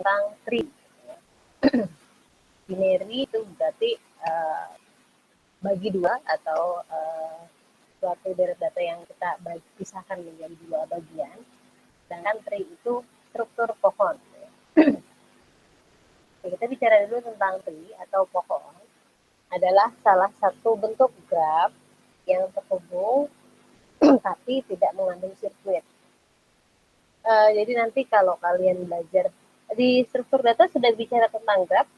tentang tree. Binary itu berarti bagi dua atau suatu deret data yang kita pisahkan menjadi dua bagian. Sedangkan tree itu struktur pohon. Kita bicara dulu tentang tree atau pohon. Adalah salah satu bentuk graf yang terhubung tapi tidak mengandung sirkuit. Jadi nanti kalau kalian belajar di struktur data sudah bicara tentang graf.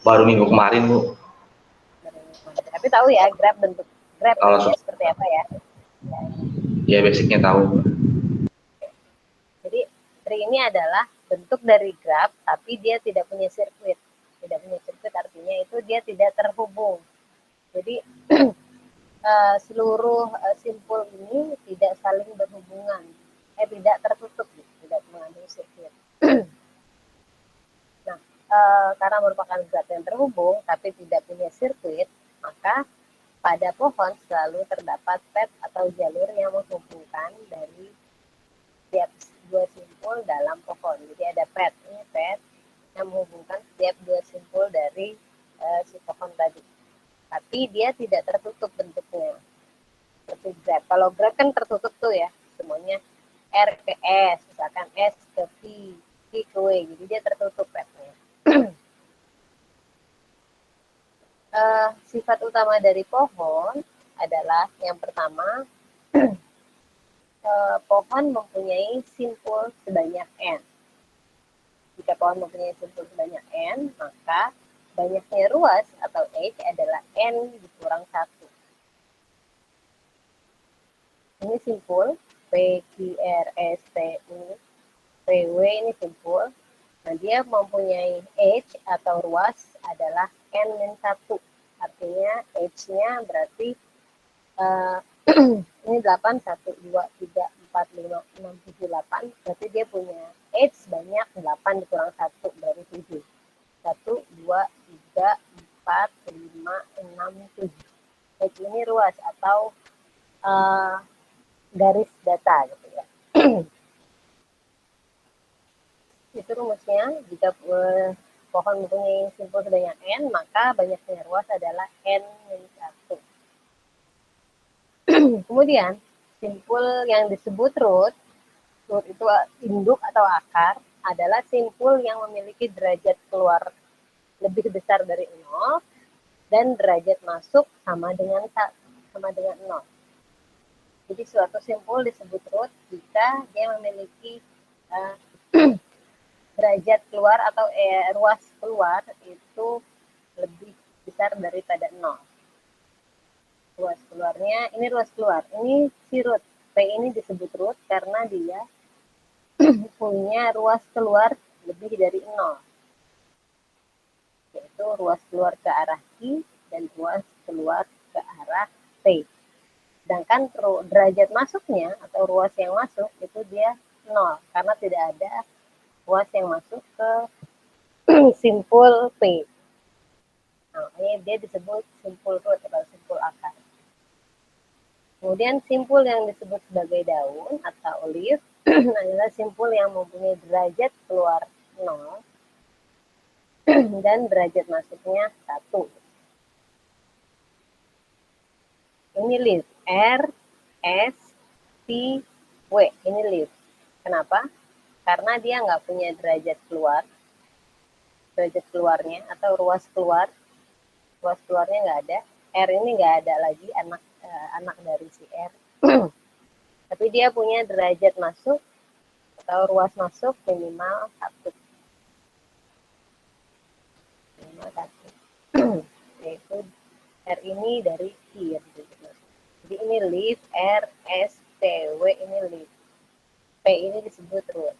Baru minggu kemarin, Bu. Tapi tahu ya graf bentuk graf seperti apa ya? Ya basicnya tahu. Jadi tree ini adalah bentuk dari graf tapi dia tidak punya sirkuit. Tidak punya sirkuit artinya itu dia tidak terhubung. Jadi seluruh simpul ini tidak saling berhubungan, tidak tertutup, tidak mengandung sirkuit. Nah, karena merupakan graf yang terhubung tapi tidak punya sirkuit, maka pada pohon selalu terdapat path atau jalur yang menghubungkan dari setiap dua simpul dalam pohon. Jadi ada path, ini path yang menghubungkan setiap dua simpul dari si pohon tadi. Tapi dia tidak tertutup bentuknya. Seperti graf. Kalau graf kan tertutup tuh ya, semuanya R ke S, misalkan S ke V, V ke W, jadi dia tertutup pathnya. Sifat utama dari pohon adalah yang pertama, pohon mempunyai simpul sebanyak N. Jika pohon mempunyai simpul sebanyak N, maka banyaknya ruas atau H adalah N dikurang 1. Ini simpul, P, Q, R, S, T, U, P, W ini simpul. Nah, dia mempunyai H atau ruas adalah N-1. Artinya H-nya berarti ini 8, 1, 2, 3, 4, 5, 6, 7, 8. Berarti dia punya H banyak 8 dikurang 1, berarti 7. 1, 2, 3, 4, 5, 6, 7. H ini ruas atau garis data gitu ya. Itu rumusnya, jika pohon mempunyai simpul sebanyak N, maka banyaknya ruas adalah N-1. Kemudian, simpul yang disebut root itu induk atau akar, adalah simpul yang memiliki derajat keluar lebih besar dari 0 dan derajat masuk sama dengan 0. Jadi suatu simpul disebut root jika dia memiliki derajat keluar atau ruas keluar itu lebih besar daripada 0. Ruas keluarnya, ini ruas keluar, ini si root. P ini disebut root karena dia punya ruas keluar lebih dari 0. Yaitu ruas keluar ke arah Q dan ruas keluar ke arah P. Sedangkan derajat masuknya atau ruas yang masuk itu dia 0 karena tidak ada ruas yang masuk ke simpul P. Nah, ini dia disebut simpul root atau simpul akar. Kemudian simpul yang disebut sebagai daun atau leaf adalah simpul yang mempunyai derajat keluar 0 dan derajat masuknya 1. Ini leaf, R, S, T, W. Ini leaf. Kenapa? Karena dia nggak punya derajat keluarnya atau ruas keluarnya nggak ada. R ini nggak ada lagi anak dari si R. Tapi dia punya derajat masuk atau ruas masuk minimal 1. Yaitu R ini dari Q. Jadi ini leaf, R, S, T, W ini leaf. P ini disebut root.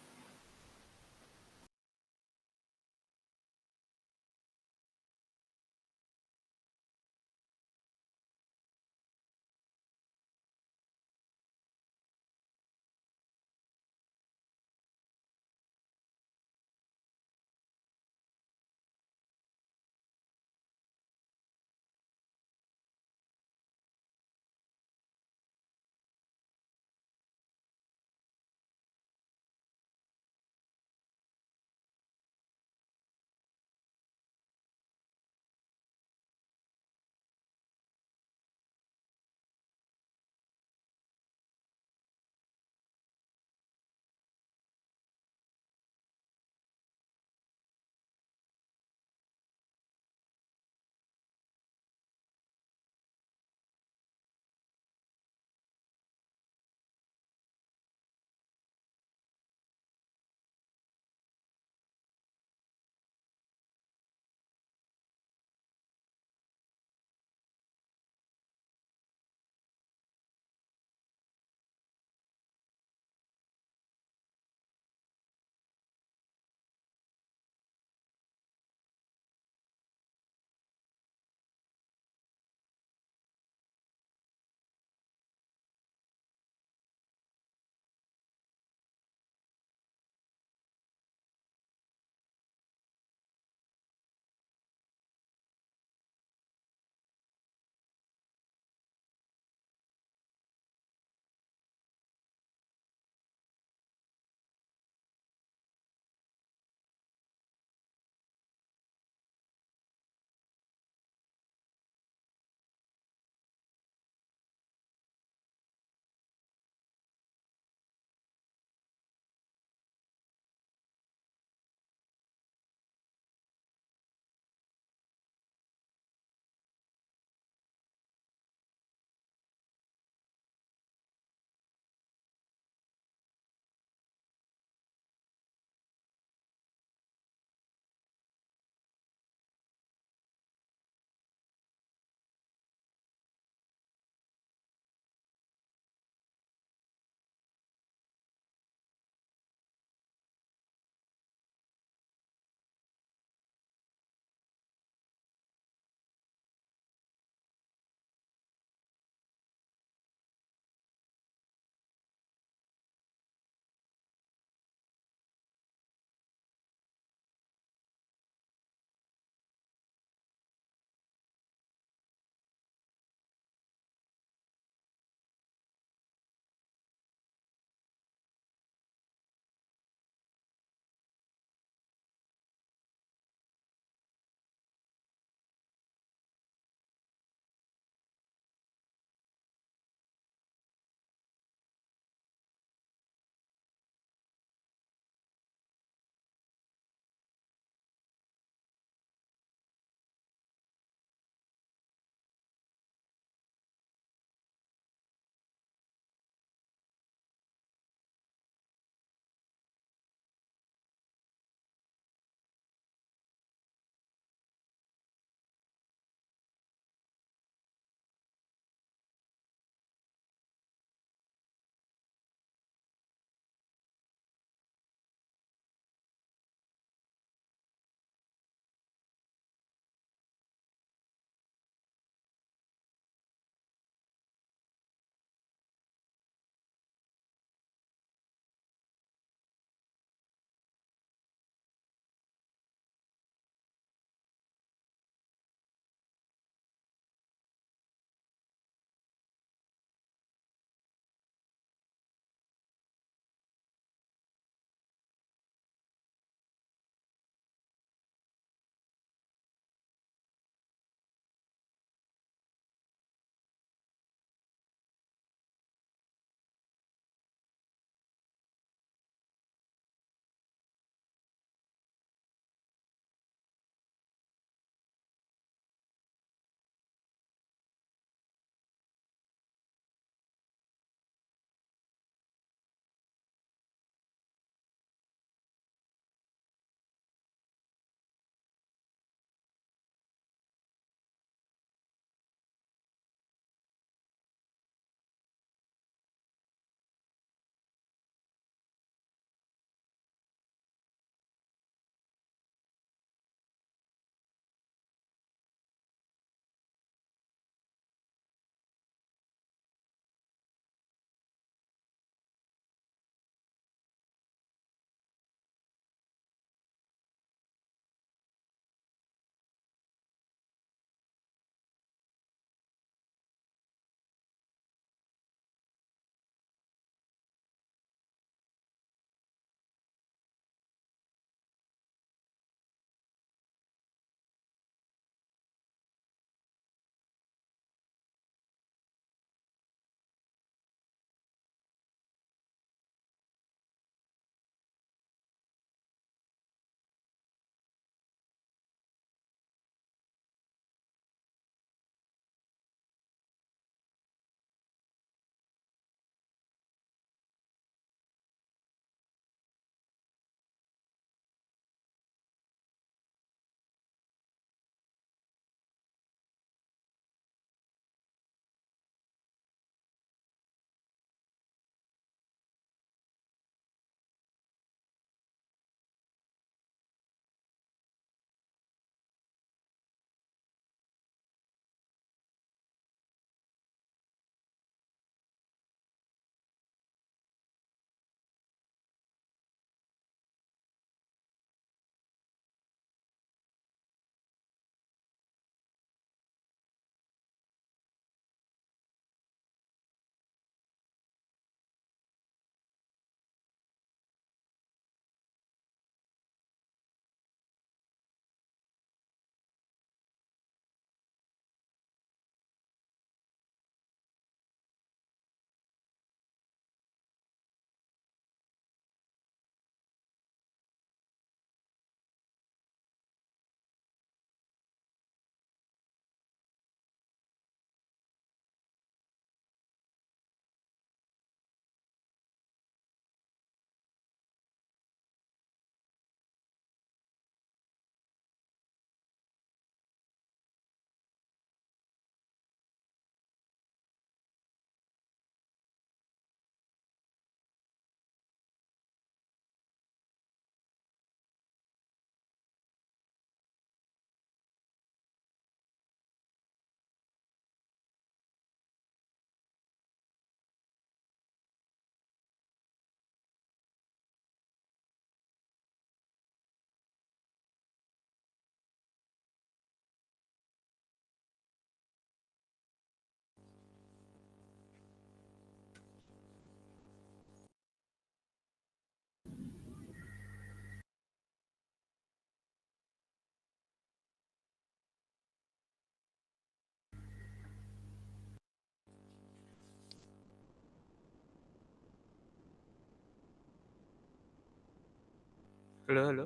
Halo, halo.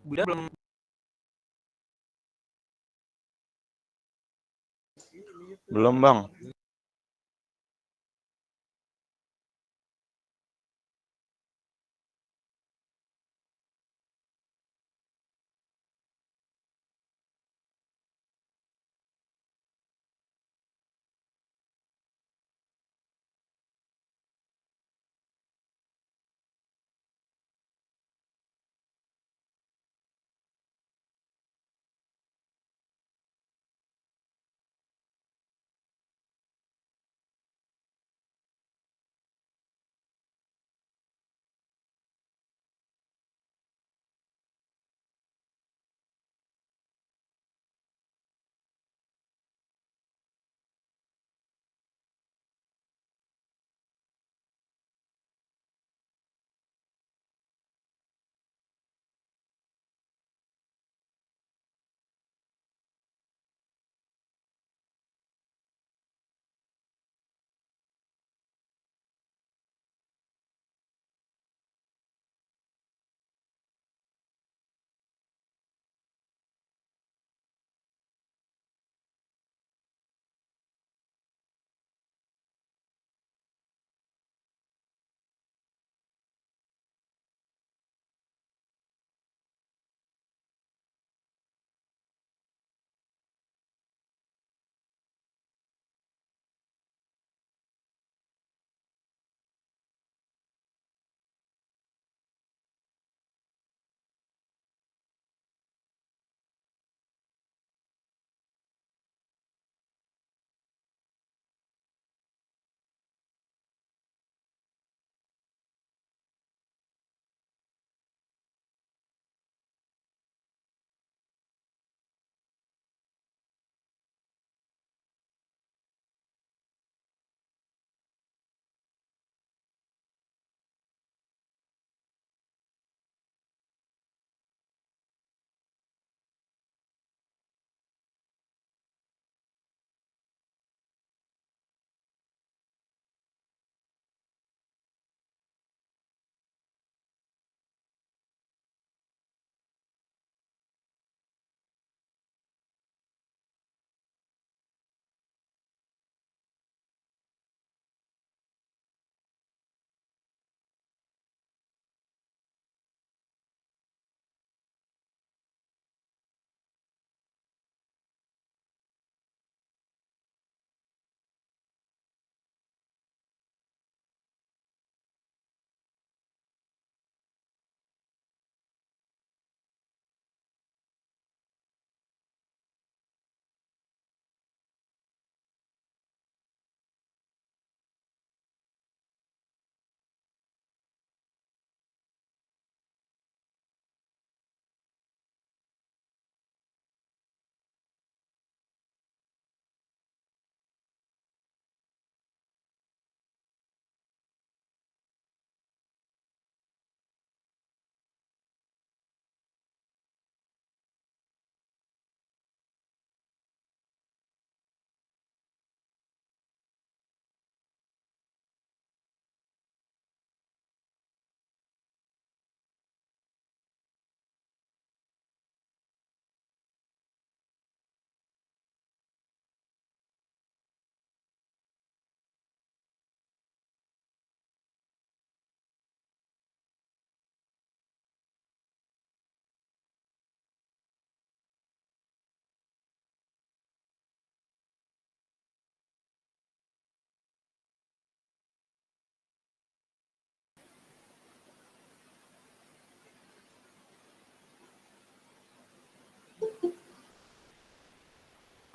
Buda belum. Belum, Bang.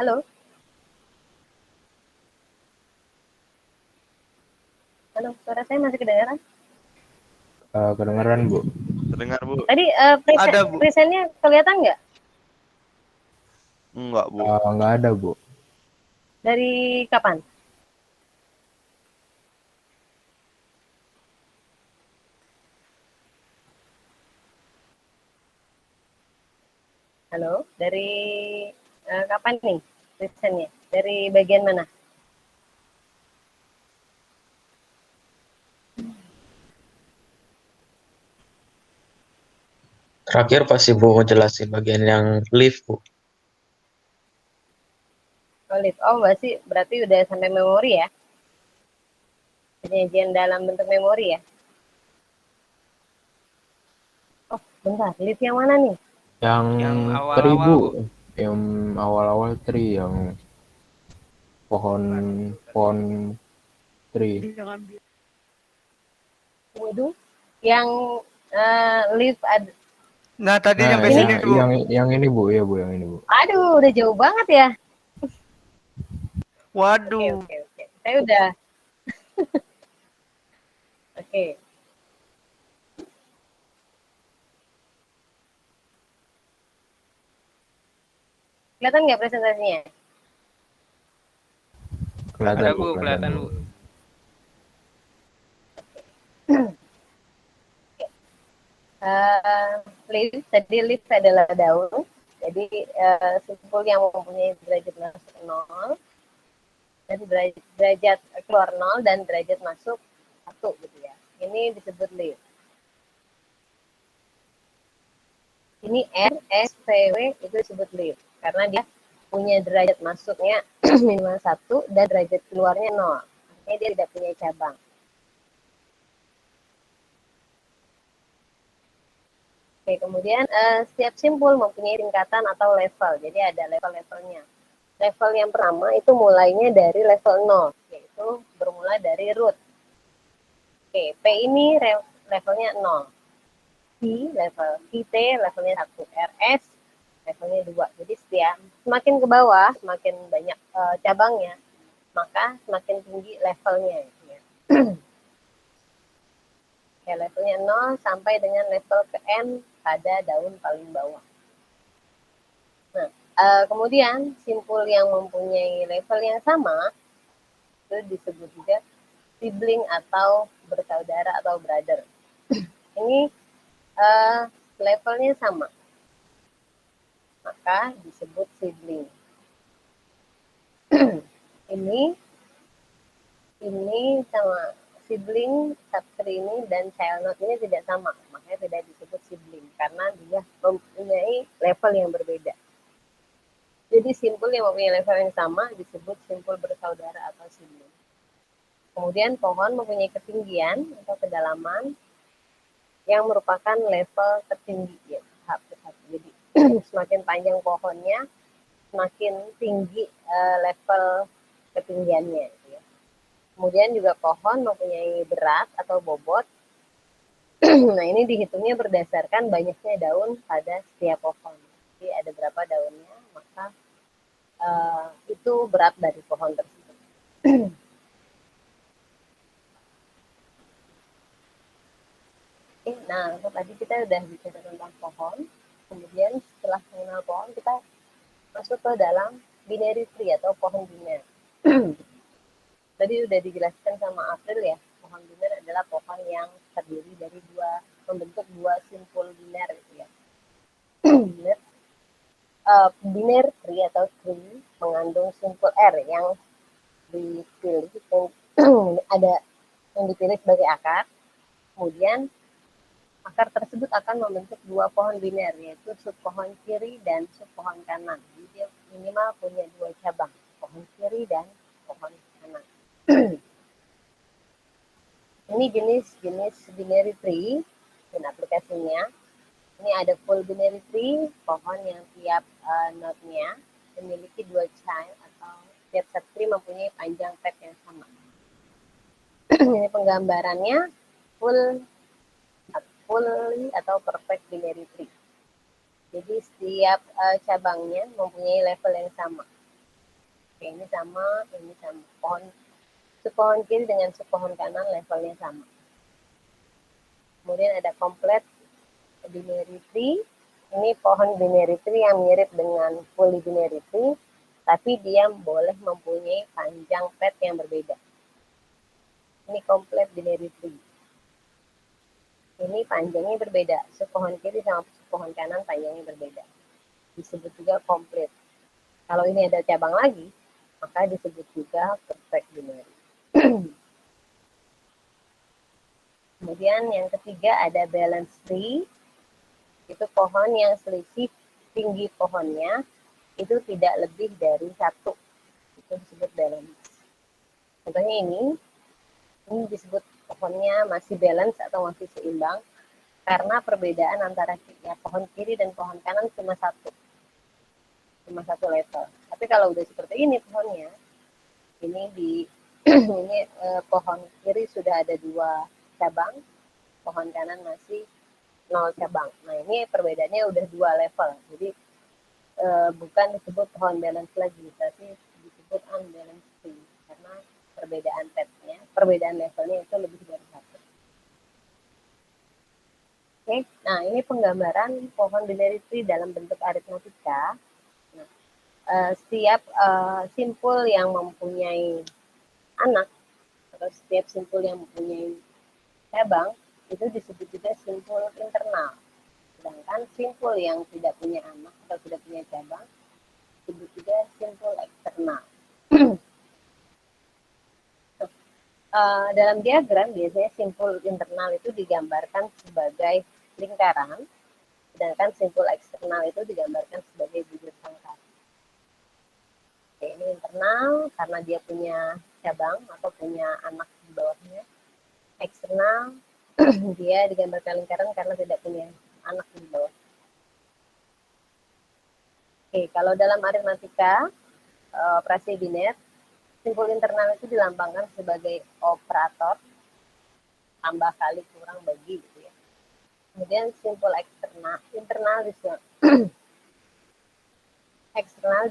Halo? Halo, suara saya masih kedengaran? Kedengeran, Bu. Terdengar, Bu? Tadi Ada, Bu. presennya kelihatan nggak? Enggak, Bu. Nggak ada, Bu. Dari kapan? Halo, dari kapan nih presennya? Dari bagian mana? Terakhir pas Ibu ngejelasin bagian yang lift, Bu. Solid. Oh, berarti udah sampai memori ya? Penyajian dalam bentuk memori ya? Oh, bentar. Lift yang mana nih? Yang Yang tri, awal-awal, Bu. Bu. Yang awal-awal tri, yang pohon tri. Waduh. Yang lift ada. Nah, tadi Nah, sampai sini, Bu. yang ini, Bu. Ya, Bu, yang ini, Bu. Aduh, udah jauh banget ya. Waduh. Oke. Saya udah. Oke. Kelihatan nggak presentasinya? Kelihatan, Ada, Bu. Bu. Kelihatan, Bu. Tadi lift adalah daun. Jadi simpul yang mempunyai derajat masuk 0 dan derajat keluar 0 dan derajat masuk 1 gitu ya. Ini disebut lift. Ini R, S, V, W itu disebut lift karena dia punya derajat masuknya minimal 1 dan derajat keluarnya 0. Artinya dia tidak punya cabang. Oke, kemudian setiap simpul mempunyai tingkatan atau level. Jadi ada level-levelnya. Level yang pertama itu mulainya dari level 0, yaitu bermula dari root. Oke, P ini levelnya 0. PT levelnya 1, RS levelnya 2. Jadi semakin ke bawah, semakin banyak cabangnya, maka semakin tinggi levelnya. Gitu ya. Ya, levelnya 0 sampai dengan level ke N pada daun paling bawah. Nah, kemudian simpul yang mempunyai level yang sama itu disebut juga sibling atau bersaudara atau brother. Ini levelnya sama, maka disebut sibling. ini sama sibling subtree ini dan child node ini tidak sama, makanya tidak disebut sibling karena dia mempunyai level yang berbeda. Jadi simpul yang mempunyai level yang sama disebut simpul bersaudara atau sibling. Kemudian pohon mempunyai ketinggian atau kedalaman yang merupakan level tertinggi ya, tahap satu. Jadi semakin panjang pohonnya, semakin tinggi level ketinggiannya. Ya. Kemudian juga pohon mempunyai berat atau bobot. Nah, ini dihitungnya berdasarkan banyaknya daun pada setiap pohon. Jadi ada berapa daunnya, maka itu berat dari pohon tersebut. Oke, nah tadi kita udah bicara tentang pohon. Kemudian setelah mengenal pohon, kita masuk ke dalam binary tree atau pohon biner. Tadi udah dijelaskan sama April ya, pohon biner adalah pohon yang terdiri dari membentuk dua simpul biner gitu ya. Biner tree atau tree mengandung simpul R yang dipilih ada yang dipilih sebagai akar. Kemudian akar tersebut akan membentuk dua pohon biner, yaitu sub pohon kiri dan sub pohon kanan. Jadi dia minimal punya dua cabang, pohon kiri dan pohon kanan. Ini jenis binary tree dan aplikasinya. Ini ada full binary tree, pohon yang tiap node-nya memiliki dua child atau tiap subtree mempunyai panjang pad yang sama. Ini penggambarannya full atau perfect binary tree. Jadi setiap cabangnya mempunyai level yang sama. Oke, ini sama. Pohon kiri dengan pohon kanan levelnya sama. Kemudian ada complete binary tree. Ini pohon binary tree yang mirip dengan polybinary tree, tapi dia boleh mempunyai panjang pet yang berbeda. Ini komplit binary tree. Ini panjangnya berbeda, sepohon kiri sama sepohon kanan panjangnya berbeda. Disebut juga komplit. Kalau ini ada cabang lagi, maka disebut juga perfect binary. Kemudian yang ketiga ada balance tree. Itu pohon yang selisih tinggi pohonnya itu tidak lebih dari 1. Itu disebut balance. Contohnya ini disebut pohonnya masih balance atau masih seimbang karena perbedaan antara pohon kiri dan pohon kanan cuma satu level. Tapi kalau udah seperti ini pohonnya, ini pohon kiri sudah ada 2 cabang, pohon kanan masih 0 cabang. Nah ini perbedaannya udah 2 level, jadi bukan disebut pohon balance lagi, tapi disebut unbalanced tree karena perbedaan petnya, perbedaan levelnya itu lebih dari 1. Oke, nah ini penggambaran pohon binary tree dalam bentuk aritmatika. Nah, setiap simpul yang mempunyai anak atau setiap simpul yang mempunyai cabang itu disebut juga simpul internal. Sedangkan simpul yang tidak punya anak atau tidak punya cabang disebut juga simpul eksternal. Dalam diagram biasanya simpul internal itu digambarkan sebagai lingkaran, sedangkan simpul eksternal itu digambarkan sebagai bibir sangkar. Oke, ini internal karena dia punya cabang atau punya anak di bawahnya. Eksternal dia digambarkan lingkaran karena tidak punya anak di bawah. Oke, kalau dalam aritmatika operasi biner, simpul internal itu dilambangkan sebagai operator tambah kali kurang bagi gitu ya. Kemudian simpul eksternal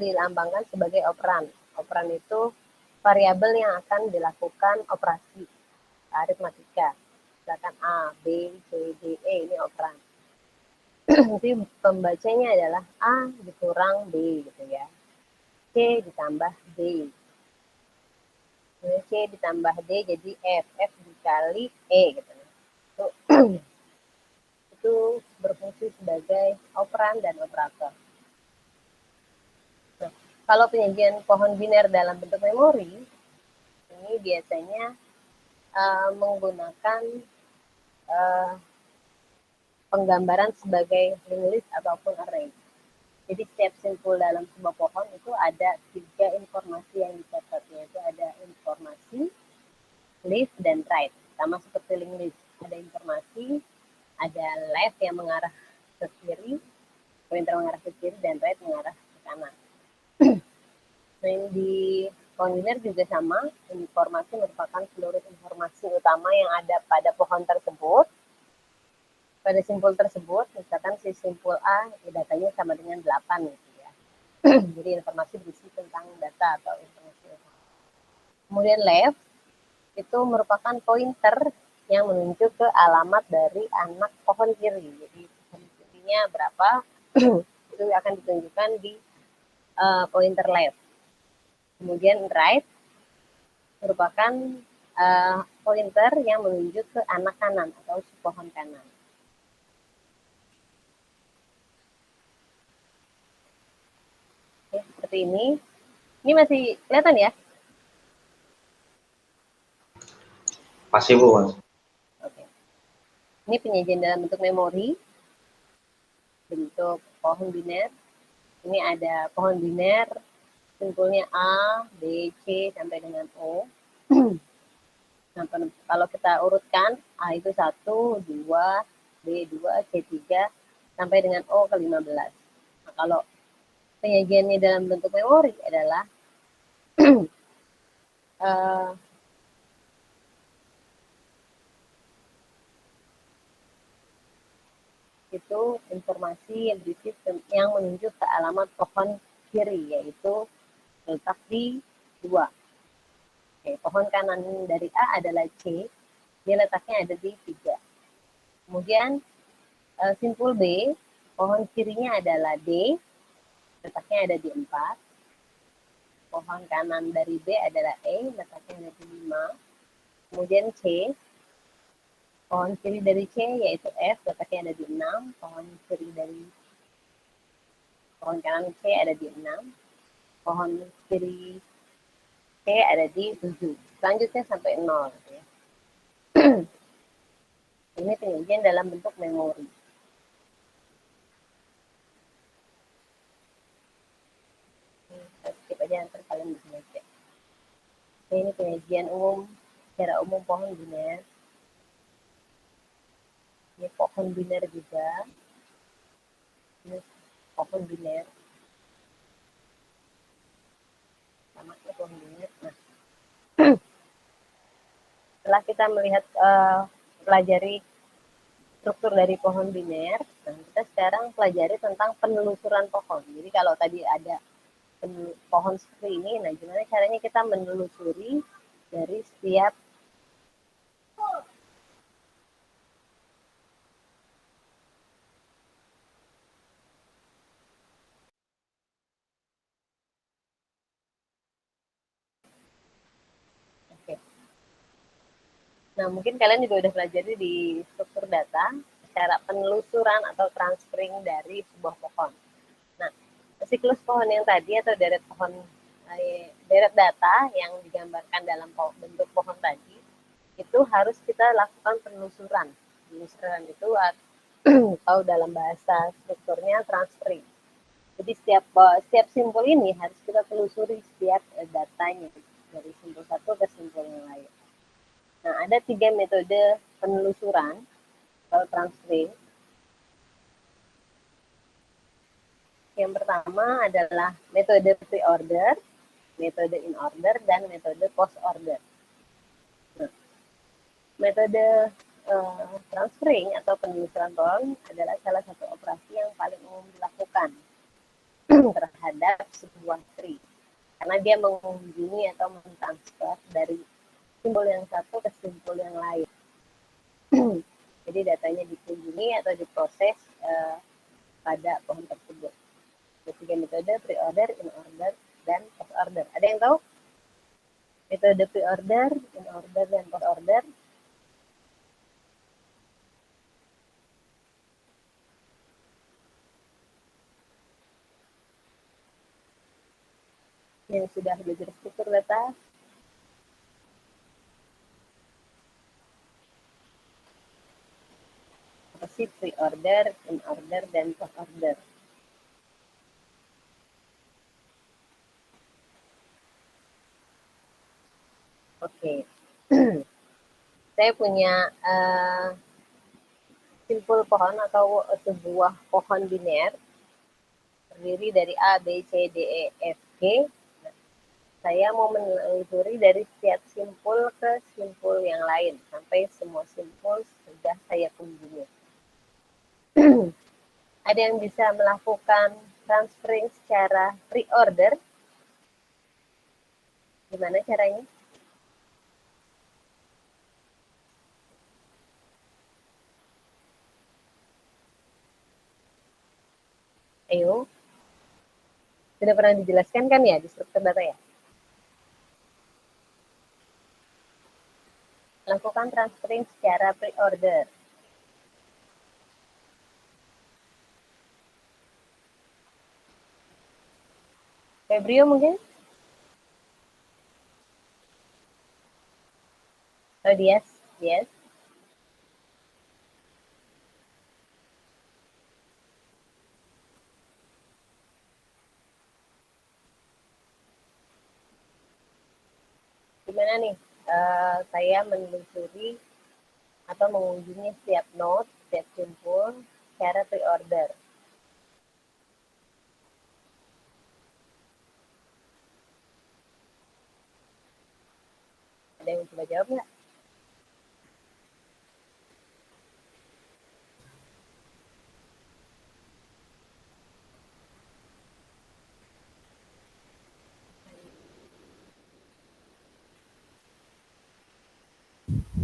dilambangkan sebagai operan. Operan itu variabel yang akan dilakukan operasi aritmatika. Misalkan A, B, C, D, E ini operan. Jadi pembacanya adalah A dikurang B gitu ya. C ditambah D. C ditambah D jadi F. F dikali E gitu. Itu berfungsi sebagai operan dan operator. Nah, kalau penyajian pohon biner dalam bentuk memori, ini biasanya menggunakan penggambaran sebagai linked list ataupun array. Jadi setiap simpul dalam sebuah pohon itu ada 3 informasi yang dicatat, yaitu ada informasi, left, dan right. Sama seperti linked list, ada informasi, ada left yang mengarah ke kiri, pointer mengarah ke kiri, dan right mengarah ke kanan. Nah ini di pohon biner juga sama, informasi merupakan seluruh informasi utama yang ada pada pohon tersebut. Pada simpul tersebut, misalkan si simpul A, datanya sama dengan 8 gitu ya. Jadi informasi berisi tentang data atau informasi. Kemudian left, itu merupakan pointer yang menunjuk ke alamat dari anak pohon kiri. Jadi pohon kirinya berapa, itu akan ditunjukkan di pointer left. Kemudian right, merupakan pointer yang menunjuk ke anak kanan atau pohon kanan. Oke, seperti ini. Ini masih kelihatan ya? Masih Bu, Mas. Oke. Ini penyajian dalam bentuk memori, bentuk pohon biner. Ini ada pohon biner, simpulnya A, B, C, sampai dengan O. Nah, kalau kita urutkan, A itu 1, 2, B 2, C 3, sampai dengan O ke 15. Nah, kalau penyajiannya dalam bentuk memori adalah itu informasi yang menunjuk ke alamat pohon kiri, yaitu letak di 2. Oke, pohon kanan dari A adalah C, dia letaknya ada di 3. Kemudian simpul B, pohon kirinya adalah D, letaknya ada di 4. Pohon kanan dari B adalah E, letaknya ada di 5. Kemudian C, pohon kiri dari C yaitu F, letaknya ada di 6. Pohon kanan C ada di 6. Pohon kiri C ada di 7. Selanjutnya sampai 0. Ya. Ini penyajian dalam bentuk memori. Skip aja, nanti kalian bisa baca. Ini penyajian umum, secara umum pohon biner. Ini pohon biner juga. Ini pohon biner. Sama pohon biner. Nah, setelah kita melihat pelajari struktur dari pohon biner, nah kita sekarang pelajari tentang penelusuran pohon. Jadi kalau tadi ada pohon seperti ini, nah gimana caranya kita menelusuri dari setiap Oke. Nah, mungkin kalian juga udah pelajari di struktur data cara penelusuran atau transferring dari sebuah pohon. Nah, siklus pohon yang tadi atau deret data yang digambarkan dalam bentuk pohon tadi itu harus kita lakukan penelusuran. Penelusuran itu atau dalam bahasa strukturnya transferring. Jadi setiap simpul ini harus kita telusuri setiap datanya dari simpul satu ke simpul yang lain. Nah, ada 3 metode penelusuran atau transferring. Yang pertama adalah metode pre-order, metode in-order, dan metode post-order. Nah, metode transferring atau penelusuran pohon adalah salah satu operasi yang paling umum dilakukan terhadap sebuah tree. Karena dia mengunjungi atau mentransfer dari simbol yang satu ke simbol yang lain. Jadi datanya dikunjungi atau diproses pada pohon tersebut. Ketiga metode pre-order, in-order, dan post-order. Ada yang tahu? Metode pre-order, in-order, dan post-order. Yang sudah belajar struktur data. Apa sih pre-order, in-order, dan post-order? Oke. Saya punya simpul pohon atau sebuah pohon biner terdiri dari A, B, C, D, E, F, G. Nah, saya mau menelusuri dari setiap simpul ke simpul yang lain sampai semua simpul sudah saya kunjungi. Ada yang bisa melakukan transferring secara pre-order? Gimana caranya? Ayo. Sudah pernah dijelaskan kan ya di struktur data ya? Lakukan transferring secara pre-order. Febrio mungkin? Oh, Dias? Yes. Gimana nih? Saya menelusuri atau mengunjungi setiap node, setiap simpul secara pre-order. Ada yang coba jawab nggak?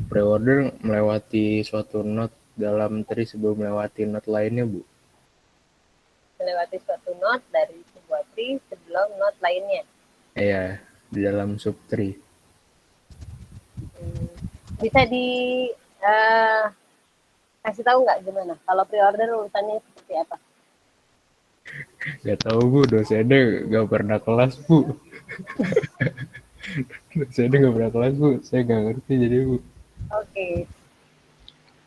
Pre-order melewati suatu node dalam tree sebelum melewati not lainnya, Bu. Melewati suatu note dari sebuah tree sebelum note lainnya. Iya, di dalam sub tree. Bisa di kasih tahu nggak gimana? Kalau pre-order urutannya seperti apa? Gak tahu, Bu, dosennya gak pernah kelas, Bu. Dosennya gak pernah kelas, Bu. Saya gak ngerti jadi, Bu. Oke.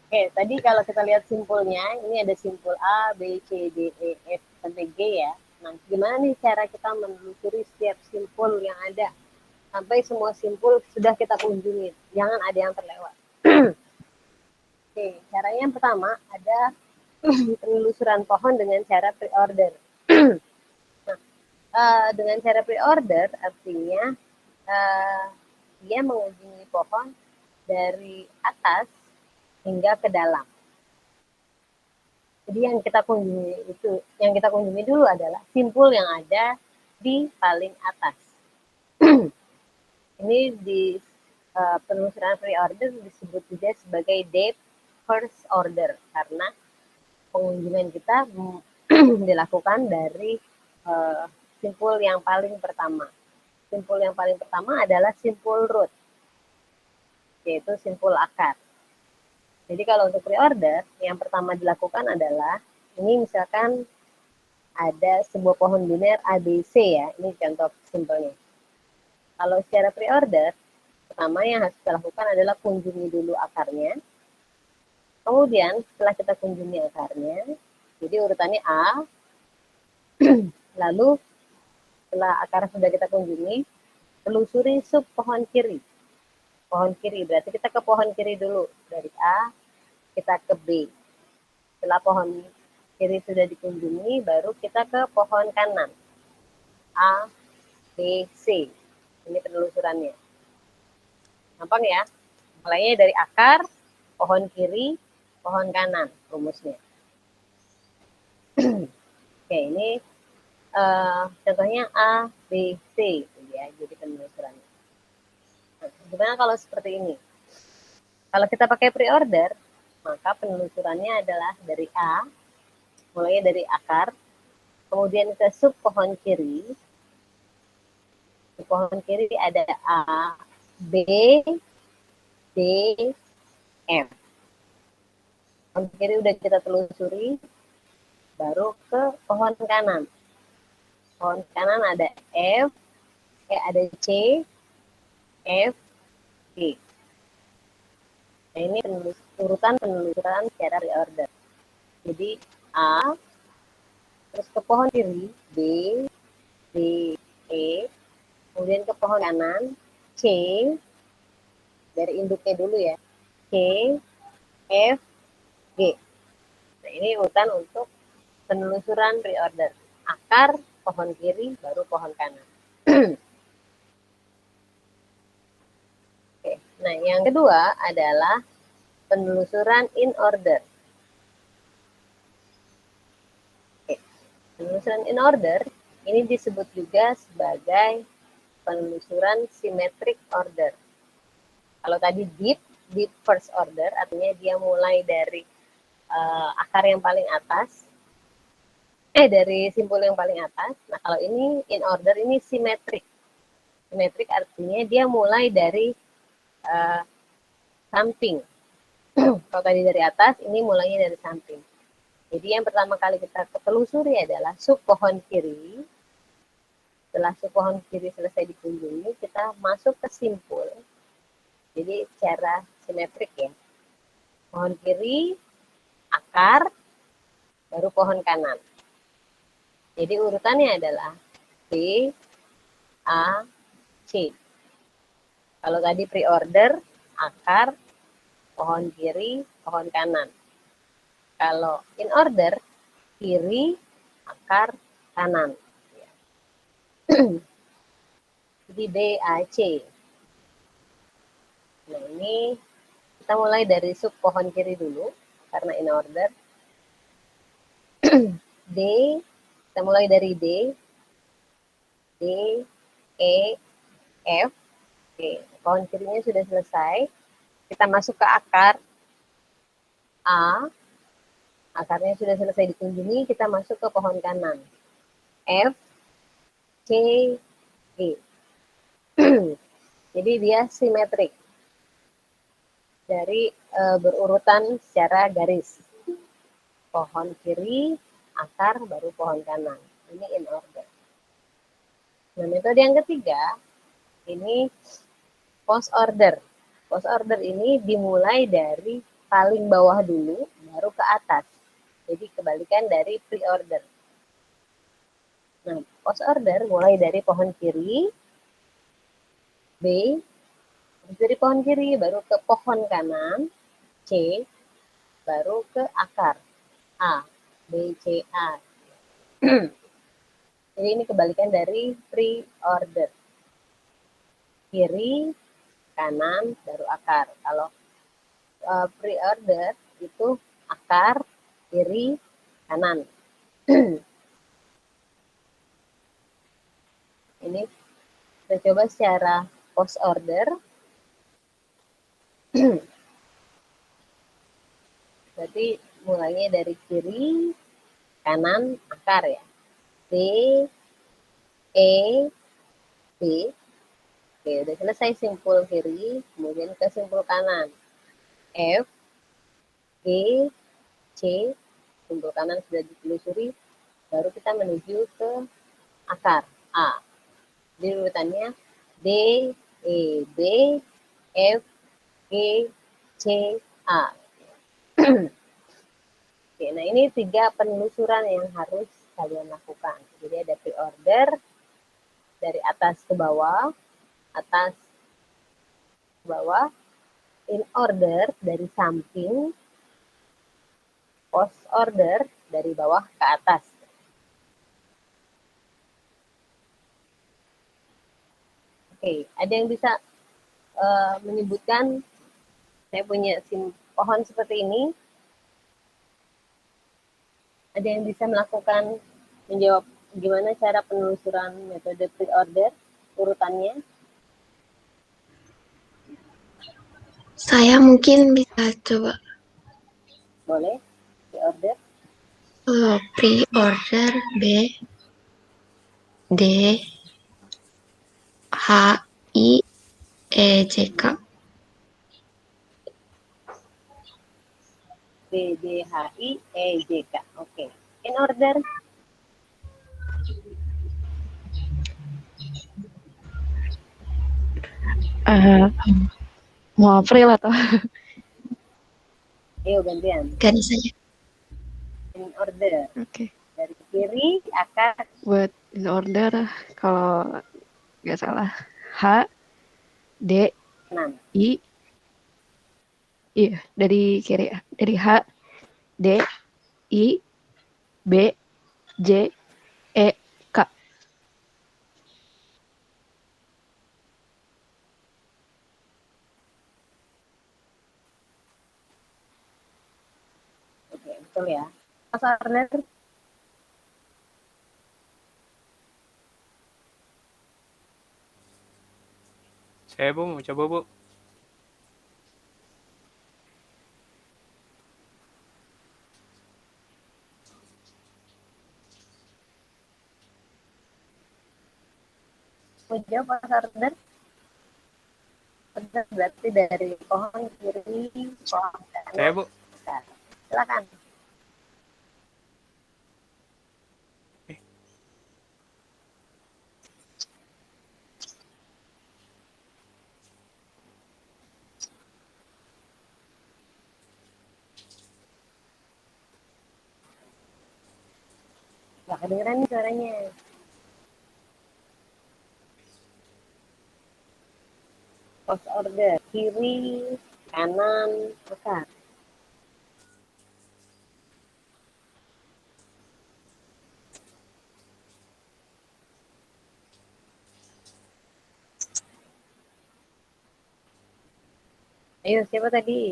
Oke, tadi kalau kita lihat simpulnya, ini ada simpul A, B, C, D, E, F, sampai G ya. Nah, gimana nih cara kita menelusuri setiap simpul yang ada? Sampai semua simpul sudah kita kunjungi. Jangan ada yang terlewat. Oke, caranya yang pertama ada penelusuran pohon dengan cara pre-order. Dengan cara pre-order artinya dia mengunjungi pohon dari atas hingga ke dalam. Jadi yang kita kunjungi dulu adalah simpul yang ada di paling atas. Ini di penelusuran pre-order disebut juga sebagai depth first order karena pengunjungan kita dilakukan dari simpul yang paling pertama. Simpul yang paling pertama adalah simpul root, yaitu simpul akar. Jadi kalau untuk pre-order, yang pertama dilakukan adalah, ini misalkan ada sebuah pohon biner ABC ya, ini contoh simpelnya. Kalau secara pre-order, pertama yang harus kita lakukan adalah kunjungi dulu akarnya. Kemudian setelah kita kunjungi akarnya, jadi urutannya A, lalu setelah akar sudah kita kunjungi, telusuri sub pohon kiri. Pohon kiri, berarti kita ke pohon kiri dulu, dari A, kita ke B. Setelah pohon kiri sudah dikunjungi, baru kita ke pohon kanan. A, B, C. Ini penelusurannya. Gampang ya? Mulainya dari akar, pohon kiri, pohon kanan, rumusnya. Oke, ini contohnya A, B, C. Ya, jadi penelusurannya. Nah, gimana kalau seperti ini? Kalau kita pakai pre-order, maka penelusurannya adalah dari A, mulai dari akar, kemudian ke sub pohon kiri. Di pohon kiri ada A, B, D, F. Pohon kiri udah kita telusuri, baru ke pohon kanan. Pohon kanan ada F, ada C, F, G. Nah, ini urutan penelusuran secara reorder. Jadi A, terus ke pohon kiri, B, D, E, kemudian ke pohon kanan, C, dari induknya dulu ya, C, F, G. Nah, ini urutan untuk penelusuran reorder. Akar, pohon kiri, baru pohon kanan. Oke. Nah, yang kedua adalah penelusuran in order. Oke. Penelusuran in order ini disebut juga sebagai penelusuran symmetric order. Kalau tadi deep first order, artinya dia mulai dari akar yang paling atas, dari simpul yang paling atas. Nah, kalau ini in order, ini symmetric. Symmetric artinya dia mulai dari samping. Kalau tadi dari atas, ini mulainya dari samping. Jadi yang pertama kali kita telusuri adalah sub pohon kiri. Setelah sub pohon kiri selesai dikunjungi, kita masuk ke simpul. Jadi secara simetrik ya. Pohon kiri, akar, baru pohon kanan. Jadi urutannya adalah B, A, C. Kalau tadi pre-order, akar, pohon kiri, pohon kanan. Kalau in order, kiri, akar, kanan. Jadi B, A, C. Nah, ini kita mulai dari sub pohon kiri dulu, karena in order. D, kita mulai dari D, E, F. Oke, pohon kirinya sudah selesai. Kita masuk ke akar. A, akarnya sudah selesai dikunjungi, kita masuk ke pohon kanan. F, C, G. Jadi dia simetrik. Dari berurutan secara garis. Pohon kiri, akar, baru pohon kanan. Ini in order. Nah, metode yang ketiga, ini post order. Post order ini dimulai dari paling bawah dulu, baru ke atas. Jadi kebalikan dari pre-order. Nah, post order mulai dari pohon kiri, B, dari pohon kiri baru ke pohon kanan, C, baru ke akar, A, B, C, A. Jadi ini kebalikan dari pre-order. Kiri, kanan, baru akar. Kalau pre-order itu akar, kiri, kanan. Ini kita coba secara post order. Berarti mulainya dari kiri, kanan, akar ya. D, E, B. Oke, udah selesai simpul kiri, kemudian ke simpul kanan. F, G, C, simpul kanan sudah ditelusuri, baru kita menuju ke akar, A. Jadi urutannya D, E, B, F, G, C, A. Oke, nah ini 3 penelusuran yang harus kalian lakukan. Jadi ada pre-order, dari atas ke bawah, atas ke bawah, in order dari samping, post order dari bawah ke atas. Oke, ada yang bisa menyebutkan, saya punya pohon seperti ini, ada yang bisa melakukan, menjawab gimana cara penelusuran metode pre-order, urutannya? Saya mungkin bisa coba. Boleh, pre-order. Pre-order B, D, H, I, E, J, K. B, D, H, I, E, J, K. Oke. In order. Mau April atau Ayo gantian. Garis saja. In order. Oke. Dari kiri akar. Buat in order kalau nggak salah H, D, Kanan. I. Iya, dari kiri ya. Dari H, D, I, B, J, E, K. Oke, betul ya. Post order. Saya Bu, mau coba Bu. Mau jawab post order? Order berarti dari pohon kiri, pohon kanan. Saya Bu. Silakan. Gak kedengeran nih suaranya. Post order kiri, kanan, akar. Ayo, siapa tadi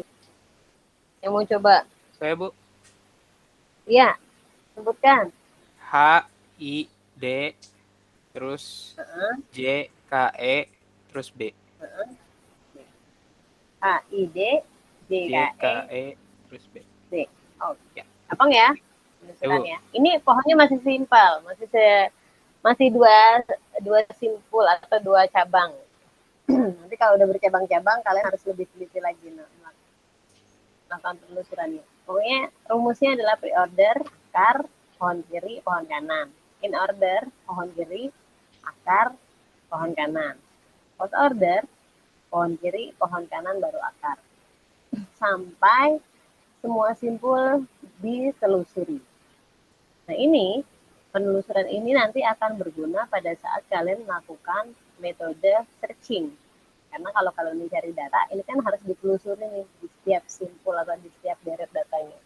yang mau coba? Saya Bu. Iya, sebutkan. H, I, D, terus J, K, E, terus B. H, I, D, J, J, K, K, E, E, terus B. Nih, oke. Gampang ya penelusurannya. Ini pohonnya masih simpel, masih dua simpul atau dua cabang. Nanti kalau udah bercabang-cabang, kalian harus lebih teliti lagi melakukan penelusurannya. Pokoknya rumusnya adalah pre-order, akar, pohon kiri, pohon kanan. In order, pohon kiri, akar, pohon kanan. Post order, pohon kiri, pohon kanan, baru akar. Sampai semua simpul ditelusuri. Nah ini, penelusuran ini nanti akan berguna pada saat kalian melakukan metode searching. Karena kalau kalian mencari data, ini kan harus ditelusuri nih di setiap simpul atau di setiap deret datanya.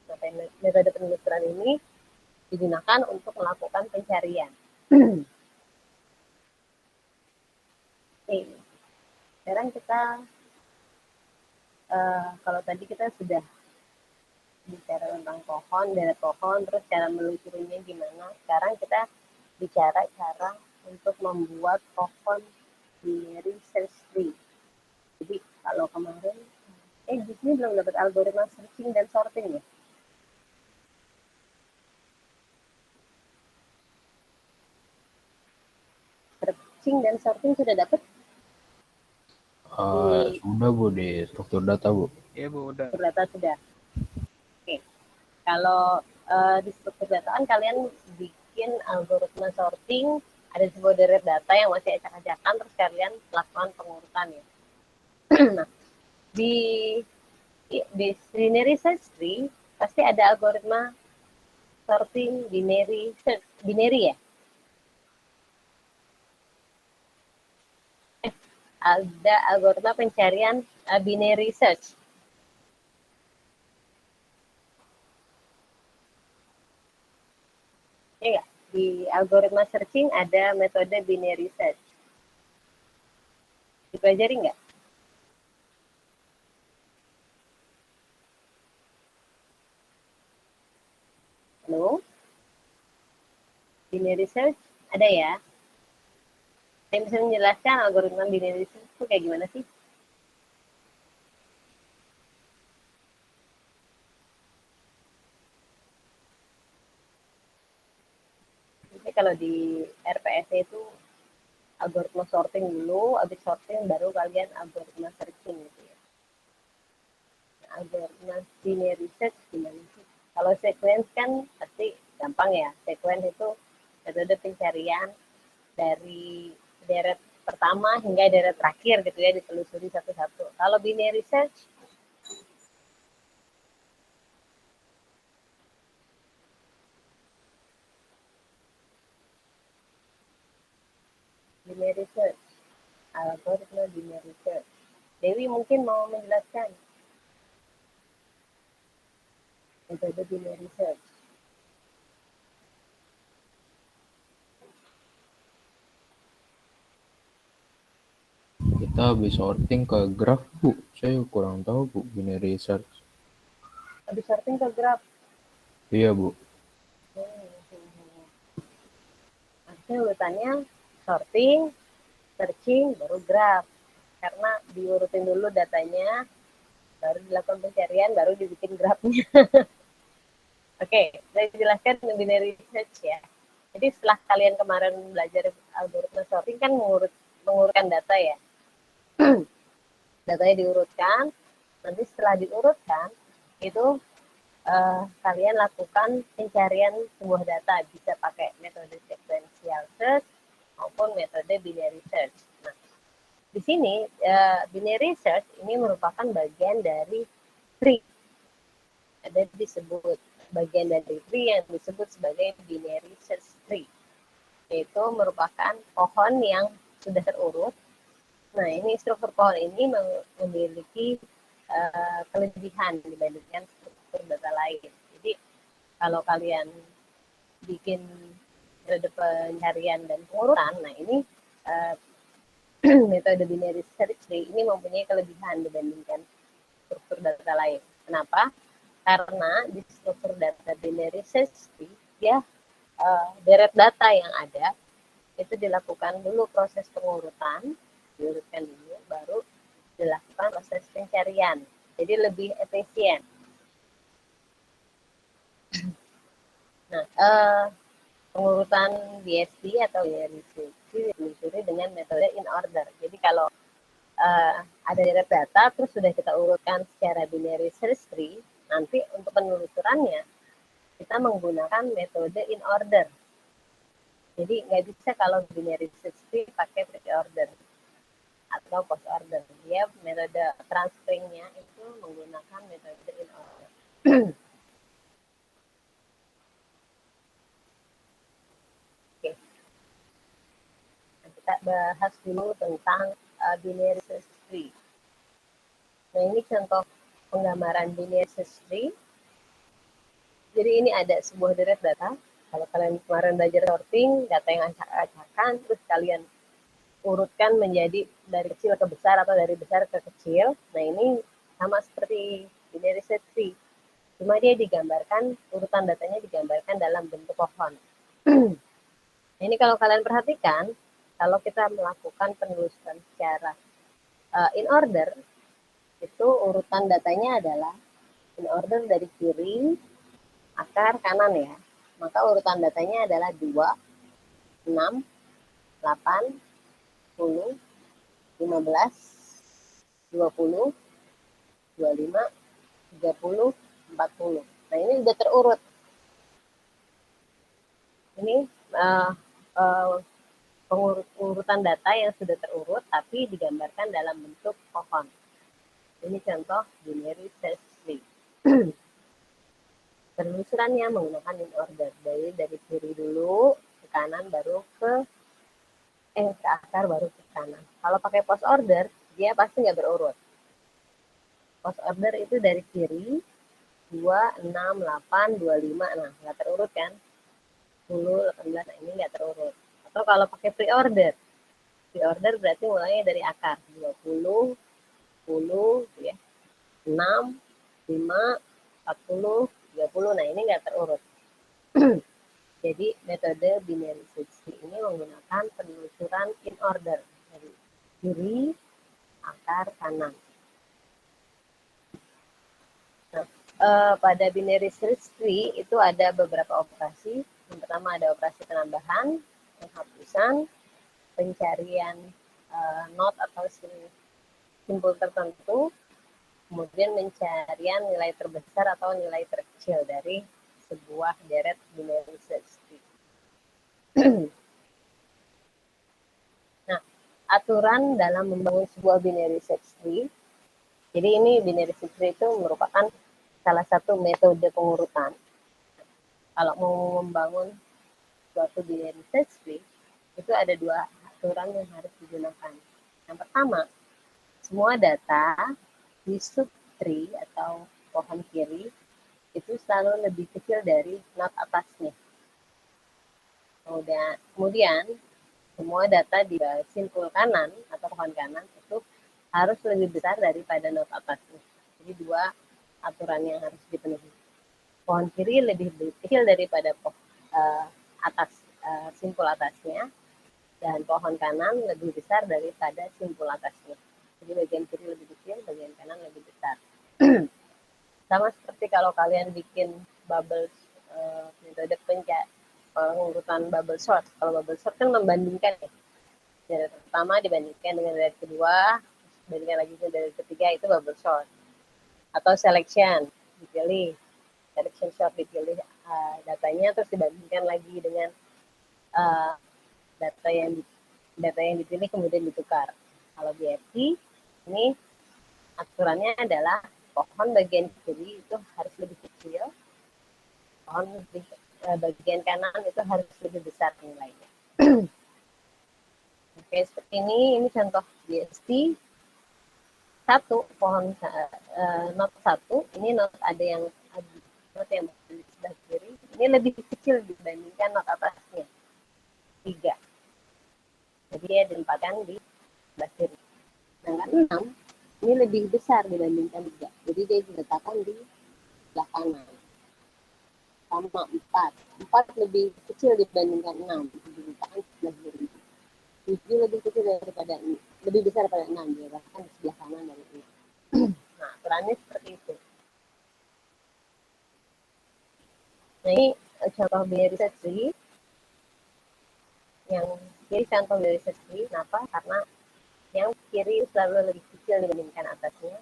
Nah, metode penelusuran ini digunakan untuk melakukan pencarian. Sekarang kita, kalau tadi kita sudah bicara tentang pohon, deret pohon, terus cara menelusurinya gimana. Sekarang kita bicara cara untuk membuat pohon binary search tree. Jadi kalau kemarin, di sini belum dapat algoritma searching dan sorting ya. Searching dan sorting sudah dapat? Sudah Bu di struktur data Bu. Iya Bu, udah. Struktur data sudah. Oke. Kalau di struktur data kan kalian bikin algoritma sorting, ada sebuah deret data yang masih acak-acakan, terus kalian lakukan pengurutan ya. Nah, di binary search tree pasti ada algoritma sorting binary search, binary ya. Ada algoritma pencarian binary search. Ya, di algoritma searching ada metode binary search. Dipelajari nggak? Halo? Binary search ada ya? Saya bisa menjelaskan algoritma binary search itu kayak gimana sih? Jadi kalau di RPS itu algoritma sorting dulu, habis sorting baru kalian algoritma searching gitu ya. Nah, algoritma binary search gimana sih? Kalau sequence kan pasti gampang ya. Sequence itu metode pencarian dari deret pertama hingga deret terakhir gitu ya, ditelusuri satu-satu. Kalau binary search, binary search, algoritma binary search. Dewi mungkin mau menjelaskan metode binary search. Kita habis sorting ke graf Bu. Saya kurang tahu Bu binary search. Habis sorting ke graf. Iya Bu. Artinya urutannya sorting, searching, baru graf. Karena diurutin dulu datanya, baru dilakukan pencarian, baru dibikin grafnya. Oke, saya jelaskan binary search ya. Jadi setelah kalian kemarin belajar algoritma sorting kan mengurutkan data ya. Datanya diurutkan, nanti setelah diurutkan itu kalian lakukan pencarian sebuah data, bisa pakai metode sequential search maupun metode binary search. Nah, di sini binary search ini merupakan bagian dari tree. Ada disebut bagian dari tree yang disebut sebagai binary search tree, yaitu merupakan pohon yang sudah terurut. Nah, ini struktur pohon ini memiliki kelebihan dibandingkan struktur data lain. Jadi, kalau kalian bikin metode pencarian dan pengurutan, nah ini metode binary search tree ini mempunyai kelebihan dibandingkan struktur data lain. Kenapa? Karena di struktur data binary search tree, ya deret data yang ada itu dilakukan dulu proses pengurutan, diurutkan dulu, baru dilakukan proses pencarian. Jadi lebih efisien. eh, pengurutan BSD atau binary search tree ditelusuri dengan metode in order. Jadi kalau ada deret data terus sudah kita urutkan secara binary search tree, nanti untuk penelusurannya kita menggunakan metode in order. Jadi nggak bisa kalau binary search tree pakai pre-order atau post order. Dia metode transferringnya itu menggunakan metode in order. Oke. Nah, kita bahas dulu tentang binary search tree. Nah, ini contoh penggambaran binary search tree. Jadi ini ada sebuah deret data. Kalau kalian kemarin belajar sorting, data yang acak-acakan, terus kalian urutkan menjadi dari kecil ke besar atau dari besar ke kecil. Nah, ini sama seperti binary search tree. Cuma dia digambarkan, urutan datanya digambarkan dalam bentuk pohon. Nah, ini kalau kalian perhatikan, kalau kita melakukan penelusuran secara in order, itu urutan datanya adalah in order dari kiri, akar kanan ya. Maka urutan datanya adalah 2, 6, 8, 10, 15, 20, 25, 30, 40. Nah, ini sudah terurut. Ini pengurutan data yang sudah terurut tapi digambarkan dalam bentuk pohon. Ini contoh binary search tree. Penelusurannya menggunakan in order, dari kiri dulu ke kanan baru ke akar baru ke kanan. Kalau pakai post order dia pasti nggak berurut. Post order itu dari kiri 2, 6, 8, 25, nah nggak terurut kan? 10, 18, nah ini nggak terurut. Atau kalau pakai pre-order berarti mulainya dari akar 20, 10, ya, 6, 5, 40, 30, nah ini nggak terurut. Jadi metode binary search tree ini menggunakan penelusuran in order dari kiri, akar, kanan. Nah, pada binary search tree itu ada beberapa operasi. Yang pertama ada operasi penambahan, penghapusan, pencarian not atau simbol tertentu, kemudian pencarian nilai terbesar atau nilai terkecil dari sebuah deret binary search tree. Nah, aturan dalam membangun sebuah binary search tree. Jadi ini binary search tree itu merupakan salah satu metode pengurutan. Kalau mau membangun suatu binary search tree, itu ada 2 aturan yang harus digunakan. Yang pertama, semua data di subtree atau pohon kiri itu selalu lebih kecil dari not atasnya. Kemudian semua data di simpul kanan atau pohon kanan itu harus lebih besar daripada not atasnya. Jadi 2 aturan yang harus dipenuhi. Pohon kiri lebih kecil daripada simpul atasnya, dan pohon kanan lebih besar daripada simpul atasnya. Jadi bagian kiri lebih kecil, bagian kanan lebih besar. Sama seperti kalau kalian bikin bubble metode pengurutan bubble sort. Kalau bubble sort kan membandingkan ya. Dari pertama dibandingkan dengan dari kedua, dibandingkan lagi dari ketiga, itu bubble sort. Atau selection, dipilih. Selection sort dipilih datanya terus dibandingkan lagi dengan data yang dipilih kemudian ditukar. Kalau BFT ini aturannya adalah pohon bagian kiri itu harus lebih kecil, pohon bagian kanan itu harus lebih besar nilainya. Oke, seperti ini contoh BST 1, pohon not 1, ini not ada yang not yang di sebelah kiri, ini lebih kecil dibandingkan not atasnya, 3. Jadi dia ditempatkan di sebelah kiri. Sedangkan 6 ini lebih besar dibandingkan 3. Jadi dia diletakkan di sebelah kanan. Sama 4. 4 lebih kecil dibandingkan 6. Diletakkan di sebelah kiri. 7 lebih kecil daripada lebih besar daripada 6. Diletakkan di sebelah kanan dari 6. Nah, aturannya seperti itu. Nah, ini contoh binary search tree. Yang kiri contoh binary search tree. Kenapa? Karena yang kiri selalu lebih kecil dibandingkan atasnya.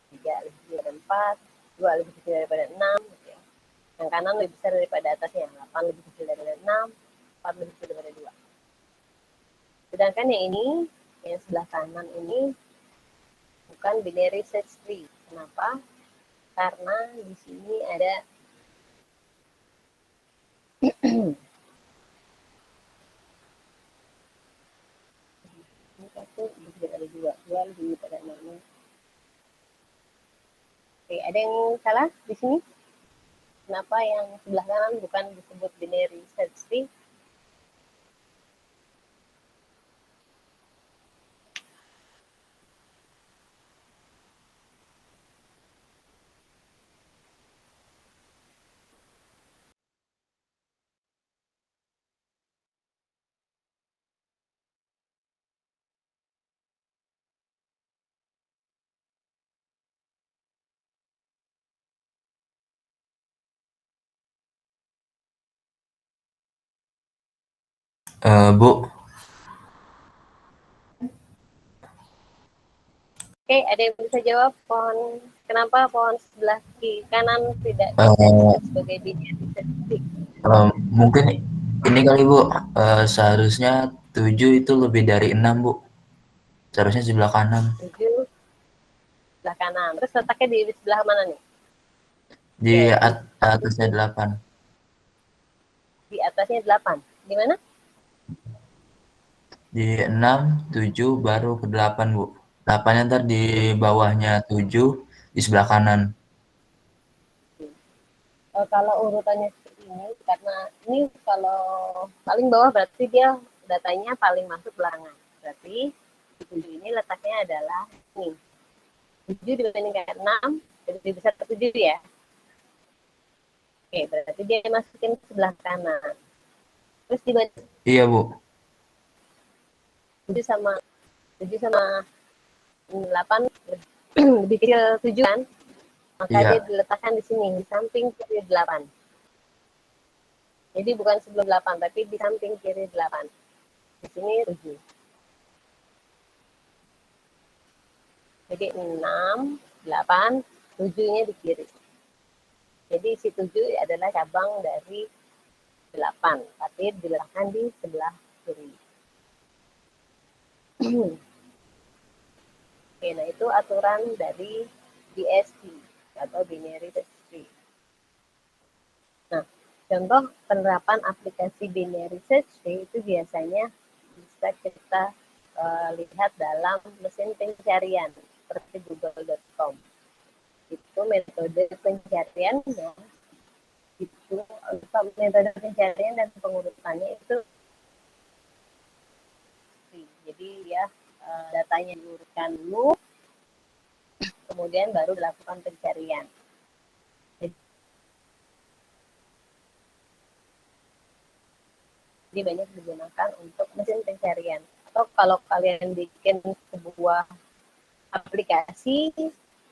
3 lebih kecil daripada 4, 2 lebih kecil daripada 6. Gitu ya. Yang kanan lebih besar daripada atasnya. 8 lebih kecil daripada 6, 4 lebih kecil daripada 2. Sedangkan yang ini, yang sebelah kanan ini, bukan binary search tree. Kenapa? Karena di sini ada ini satu lebih dari 2, 2 lebih pada 6. Oke, ada yang salah di sini? Kenapa yang sebelah kanan bukan disebut binary search tree? Bu, Oke, ada yang bisa jawab kenapa pohon sebelah kiri kanan tidak eh, disebut sebagai binary search tree? mungkin ini kali Bu, seharusnya 7 itu lebih dari 6 Bu. Seharusnya sebelah kanan. 7 sebelah kanan. Terus letaknya di sebelah mana nih? Di Jadi, atasnya 8. di atasnya 8. Di mana? Di 6, 7, baru ke 8 Bu. 8-nya ntar di bawahnya 7, di sebelah kanan. Kalau urutannya seperti ini, karena ini kalau paling bawah berarti dia datanya paling masuk belakangan. Berarti di 7 ini letaknya adalah ini. 7 dibandingkan 6, lebih besar ke 7 ya. Oke, berarti dia masukin ke sebelah kanan. Terus dibanding Iya Bu. 7 sama 8 lebih kecil 7 kan? Maka Iya. dia diletakkan di sini, di samping kiri 8. Jadi bukan sebelum 8, tapi di samping kiri 8. Di sini 7. Jadi 6, 8, 7-nya di kiri. Jadi si 7 adalah cabang dari 8, tapi diletakkan di sebelah kiri. Oke, nah itu aturan dari BST atau binary search tree. Nah, contoh penerapan aplikasi binary search tree itu biasanya bisa kita lihat dalam mesin pencarian seperti google.com. Itu metode pencariannya, itu metode pencarian dan pengurutannya itu jadi ya datanya diurutkan dulu, kemudian baru dilakukan pencarian. Jadi banyak digunakan untuk mesin pencarian. Atau kalau kalian bikin sebuah aplikasi,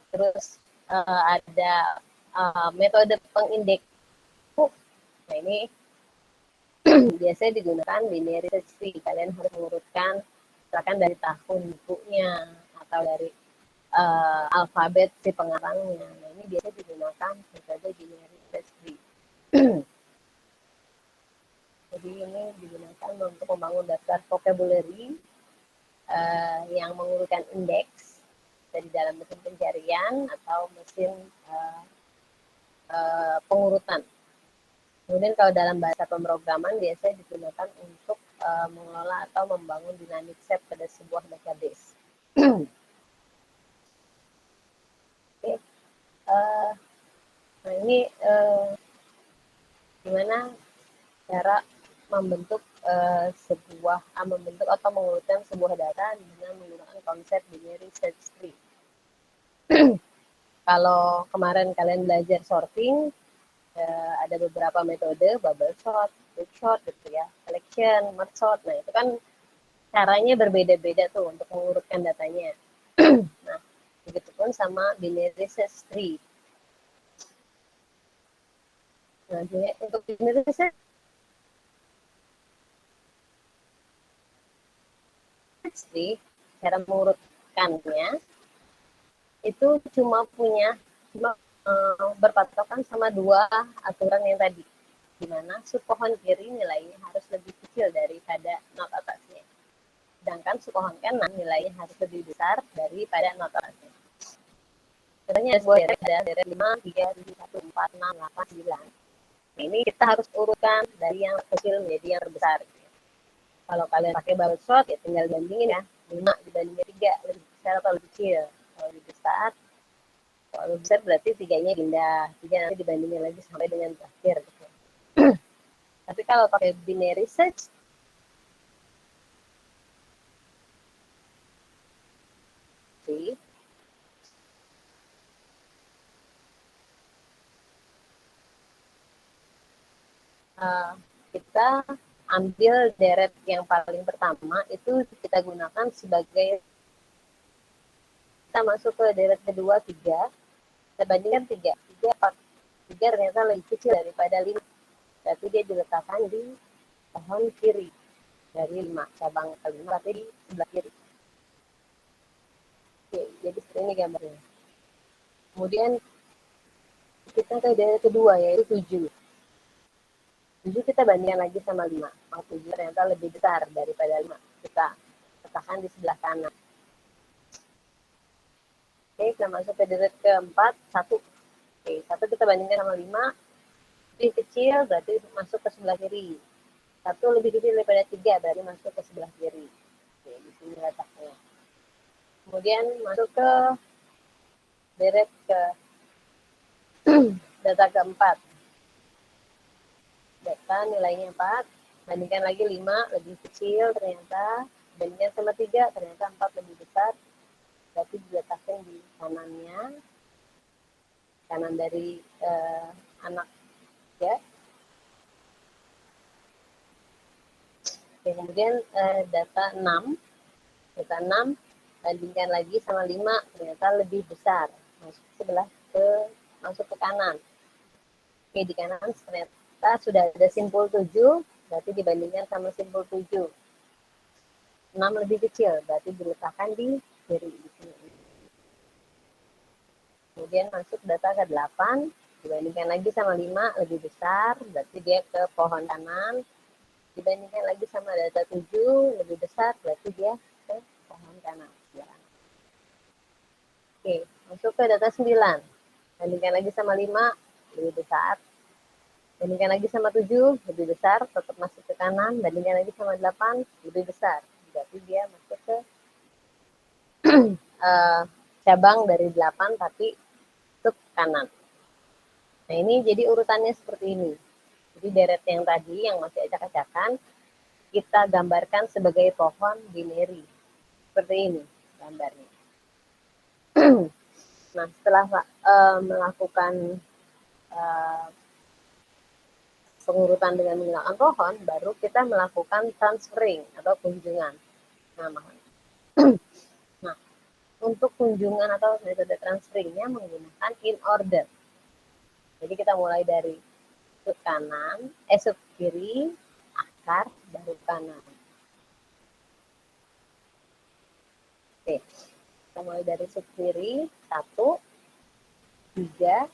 terus ada metode pengindeks, nah ini biasanya digunakan binary search tree. Kalian harus mengurutkan misalkan dari tahun bukunya atau dari alfabet si pengarangnya. Nah ini biasanya digunakan metode binary search tree. Jadi ini digunakan untuk membangun daftar vocabulary yang mengurutkan indeks dari dalam mesin pencarian atau mesin pengurutan. Kemudian kalau dalam bahasa pemrograman biasanya digunakan untuk mengelola atau membangun dynamic set pada sebuah database. Oke. Nah ini gimana cara membentuk membentuk atau mengurutkan sebuah data dengan menggunakan konsep binary search tree. Kalau kemarin kalian belajar sorting, ada beberapa metode, bubble sort, quick sort gitu ya, selection, merge sort. Nah itu kan caranya berbeda-beda tuh untuk mengurutkan datanya. Nah begitupun sama binary search tree. Nah, jadi untuk binary search sih, cara mengurutkannya itu cuma berpatokan sama dua aturan yang tadi, di mana subpohon kiri nilainya harus lebih kecil daripada not atasnya, sedangkan subpohon kanan nilainya harus lebih besar daripada not atasnya. Contohnya ada deret 5, 3, 7, 1, 4, 6, 8, 9. Ini kita harus urutkan dari yang kecil menjadi yang terbesar. Kalau kalian pakai bubble sort, ya tinggal bandingin ya. 5 dibandingin 3, lebih besar atau lebih kecil. Kalau lebih besar, berarti 3-nya pindah. 3 nanti dibandingin lagi sampai dengan terakhir. Gitu. Tapi kalau pakai binary search, kita ambil deret yang paling pertama, itu kita gunakan sebagai, kita masuk ke deret kedua 3, kita bandingkan 3 ternyata lebih kecil daripada 5, berarti dia diletakkan di pohon kiri dari 5, cabang kelima berarti di sebelah kiri. Oke, jadi seperti ini gambarnya. Kemudian kita ke deret kedua, yaitu 7 kita bandingkan lagi sama 5. 7 ternyata lebih besar daripada 5. Kita letakkan di sebelah kanan. Oke, kita masuk ke deret keempat, 1. Oke, 1 kita bandingkan sama 5. Lebih kecil berarti masuk ke sebelah kiri. 1 lebih kecil daripada 3 berarti masuk ke sebelah kiri. Oke, di sini letaknya. Kemudian masuk ke deret ke data keempat. Data nilainya 4, bandingkan lagi 5, lebih kecil ternyata, bandingkan sama 3, ternyata 4 lebih besar, berarti diletakkan di kanannya, kanan dari anak ya. Oke, kemudian data 6, bandingkan lagi sama 5, ternyata lebih besar, masuk ke kanan. Oke, di kanan ternyata sudah ada simpul 7, berarti dibandingkan sama simpul 7. 6 lebih kecil, berarti diletakkan di kiri. Di sini. Kemudian masuk data ke 8, dibandingkan lagi sama 5, lebih besar, berarti dia ke pohon kanan. Dibandingkan lagi sama data 7, lebih besar, berarti dia ke pohon kanan. Oke, masuk ke data 9, bandingkan lagi sama 5, lebih besar. Bandingkan lagi sama 7, lebih besar, tetap masuk ke kanan. Bandingkan lagi sama 8, lebih besar. Berarti dia masuk ke cabang dari 8, tapi ke kanan. Nah, ini jadi urutannya seperti ini. Jadi deret yang tadi, yang masih acak-acakan, kita gambarkan sebagai pohon binary. Seperti ini gambarnya. Nah, setelah melakukan pengurutan dengan menggunakan pohon, baru kita melakukan transferring atau kunjungan. Nah, untuk kunjungan atau metode transferringnya menggunakan in order. Jadi kita mulai dari sub kanan, sub kiri, akar, baru kanan. Oke, kita mulai dari sub kiri, 1, 3,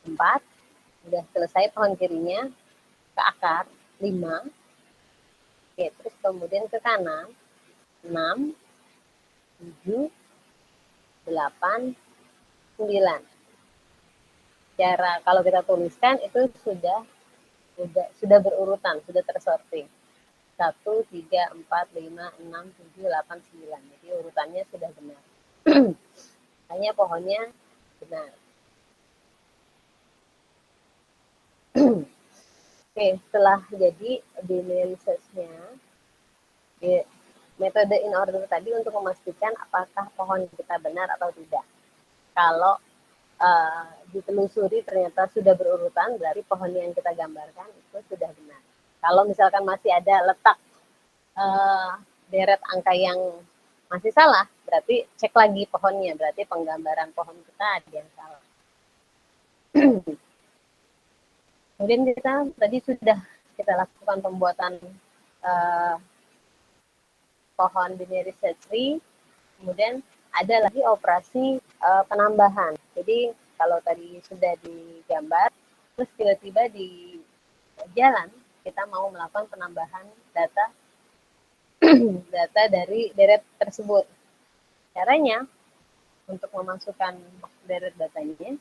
4, udah selesai pohon kirinya, ke akar 5. Oke, terus kemudian ke kanan 6, 7, 8, 9. Cara kalau kita tuliskan itu sudah berurutan, sudah tersorting. 1, 3, 4, 5, 6, 7, 8, 9. Jadi urutannya sudah benar. Hanya pohonnya benar. Oke, setelah jadi binary search-nya, metode in order tadi untuk memastikan apakah pohon kita benar atau tidak. Kalau ditelusuri ternyata sudah berurutan, berarti pohon yang kita gambarkan itu sudah benar. Kalau misalkan masih ada letak deret angka yang masih salah, berarti cek lagi pohonnya, berarti penggambaran pohon kita ada yang salah. Kemudian kita tadi sudah kita lakukan pembuatan pohon binary search tree. Kemudian ada lagi operasi penambahan. Jadi kalau tadi sudah digambar, terus tiba-tiba di jalan kita mau melakukan penambahan data data dari deret tersebut. Caranya untuk memasukkan deret datanya,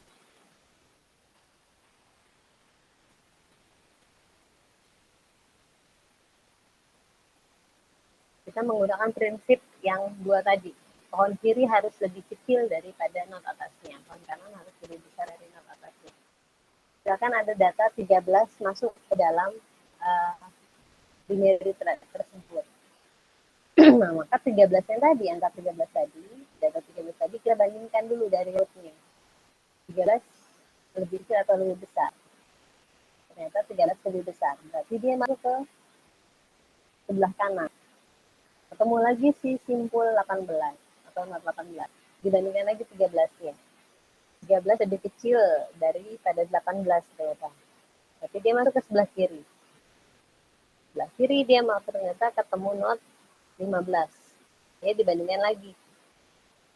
kita menggunakan prinsip yang dua tadi. Pohon kiri harus lebih kecil daripada not atasnya. Pohon kanan harus lebih besar dari not atasnya. Misalkan ada data 13 masuk ke dalam binary tersebut. Nah, maka 13 yang tadi, angka 13 tadi, data 13 tadi kita bandingkan dulu dari rootnya. 13 lebih kecil atau lebih besar. Ternyata 13 lebih besar. Berarti dia masuk ke sebelah kanan. Ketemu lagi si simpul 18 atau not 18. Dibandingkan lagi 13-nya. 13 lebih kecil daripada 18 ternyata. Berarti dia masuk ke sebelah kiri. Sebelah kiri dia ternyata ketemu not 15. Ya, dibandingkan lagi.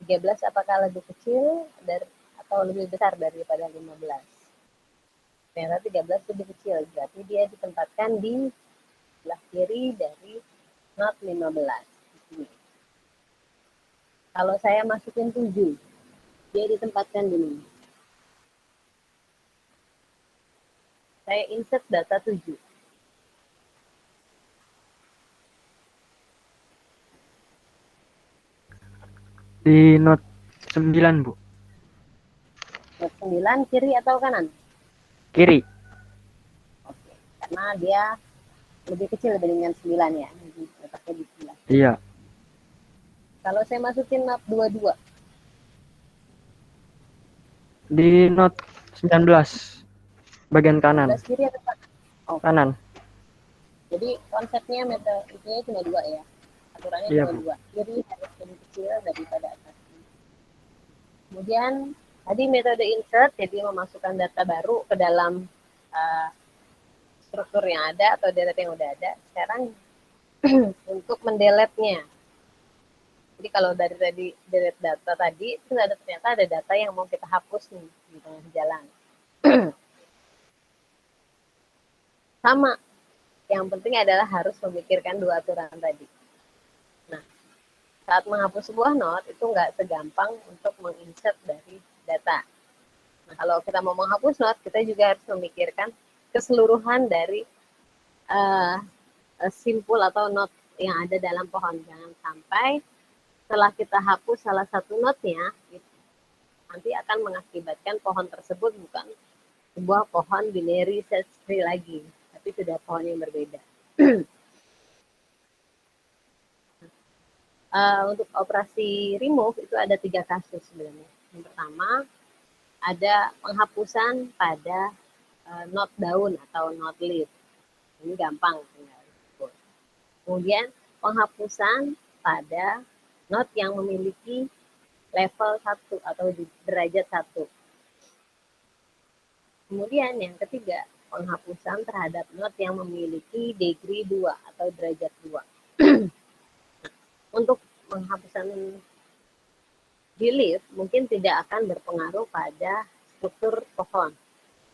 13 apakah lebih kecil atau lebih besar daripada 15? Ternyata 13 lebih kecil. Berarti dia ditempatkan di sebelah kiri dari not 15. Kalau saya masukin 7, dia ditempatkan di mana? Saya insert data 7. Di note 9, Bu. Not 9 kiri atau kanan? Kiri. Oke, karena dia lebih kecil dibandingkan 9 ya. Letaknya di sebelah. Iya. Kalau saya masukin not 22. Di note 19. Bagian kanan. 19 kiri atau kanan? Oh. Kanan. Jadi konsepnya metodenya cuma 2 ya. Aturannya Iya, cuma 2. Kiri harus lebih kecil daripada atas. Kemudian tadi metode insert, jadi memasukkan data baru ke dalam struktur yang ada atau deret yang udah ada. Sekarang untuk mendeletnya. Jadi kalau dari tadi deret data tadi, itu ternyata ada data yang mau kita hapus nih di tengah jalan. Sama. Yang penting adalah harus memikirkan 2 aturan tadi. Nah, saat menghapus sebuah not, itu nggak segampang untuk menginsert dari data. Nah, kalau kita mau menghapus not, kita juga harus memikirkan keseluruhan dari simpul atau not yang ada dalam pohon. Jangan sampai setelah kita hapus salah satu notnya, nanti akan mengakibatkan pohon tersebut bukan sebuah pohon binary search tree lagi, tapi sudah pohon yang berbeda. Untuk operasi remove itu ada 3 kasus sebenarnya. Yang pertama, ada penghapusan pada not daun atau not leaf. Ini gampang. Kemudian penghapusan pada not yang memiliki level 1 atau derajat 1. Kemudian yang ketiga, penghapusan terhadap not yang memiliki degree 2 atau derajat 2. Untuk penghapusan di leaf mungkin tidak akan berpengaruh pada struktur pohon.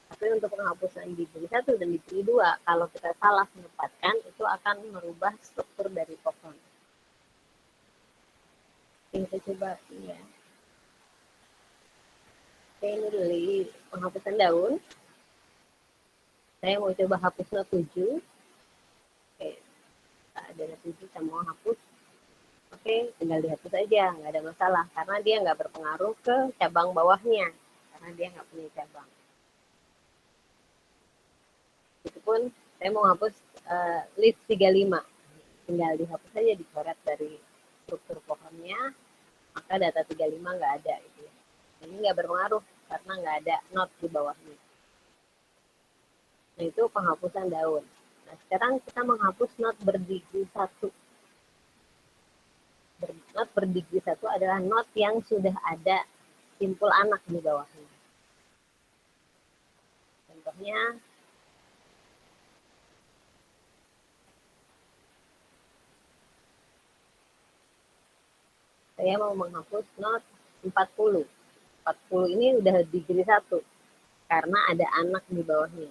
Tapi untuk penghapusan di degree 1 dan di degree 2, kalau kita salah menempatkan, itu akan merubah struktur dari pohon. Kita coba ya. Oke, ini dulu penghapusan daun. Saya mau coba hapus not 7. Oke, ada 7 saya mau hapus. Oke, tinggal dihapus aja, nggak ada masalah. Karena dia nggak berpengaruh ke cabang bawahnya. Karena dia nggak punya cabang. Itu pun saya mau hapus leaf 35. Tinggal dihapus aja, dicoret dari struktur pohonnya, maka data 35 nggak ada. Gitu ya. Ini nggak berpengaruh karena nggak ada not di bawahnya. Nah, itu penghapusan daun. Nah, sekarang kita menghapus not berdegree 1. Not berdegree 1 adalah not yang sudah ada simpul anak di bawahnya. Contohnya Saya mau menghapus not 40. 40 ini udah degree 1 karena ada anak di bawahnya.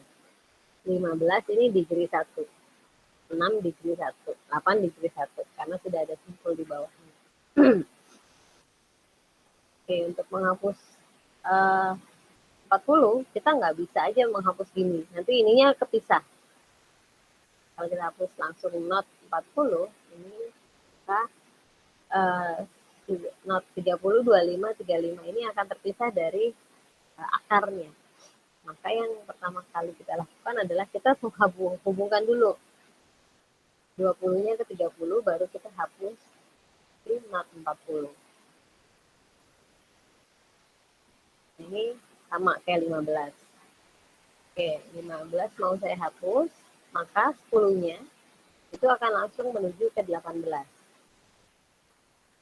15 ini degree 1. 6 degree 1. 8 degree 1 karena sudah ada simpul di bawahnya. Oke, untuk menghapus 40 kita nggak bisa aja menghapus gini. Nanti ininya kepisah. Kalau kita hapus langsung not 40, ini kita not 30, 25, 35 ini akan terpisah dari akarnya. Maka yang pertama kali kita lakukan adalah kita hubungkan dulu 20-nya ke 30, baru kita hapus di not 40. Ini sama kayak 15. Oke, 15 mau saya hapus, maka 10-nya itu akan langsung menuju ke 18.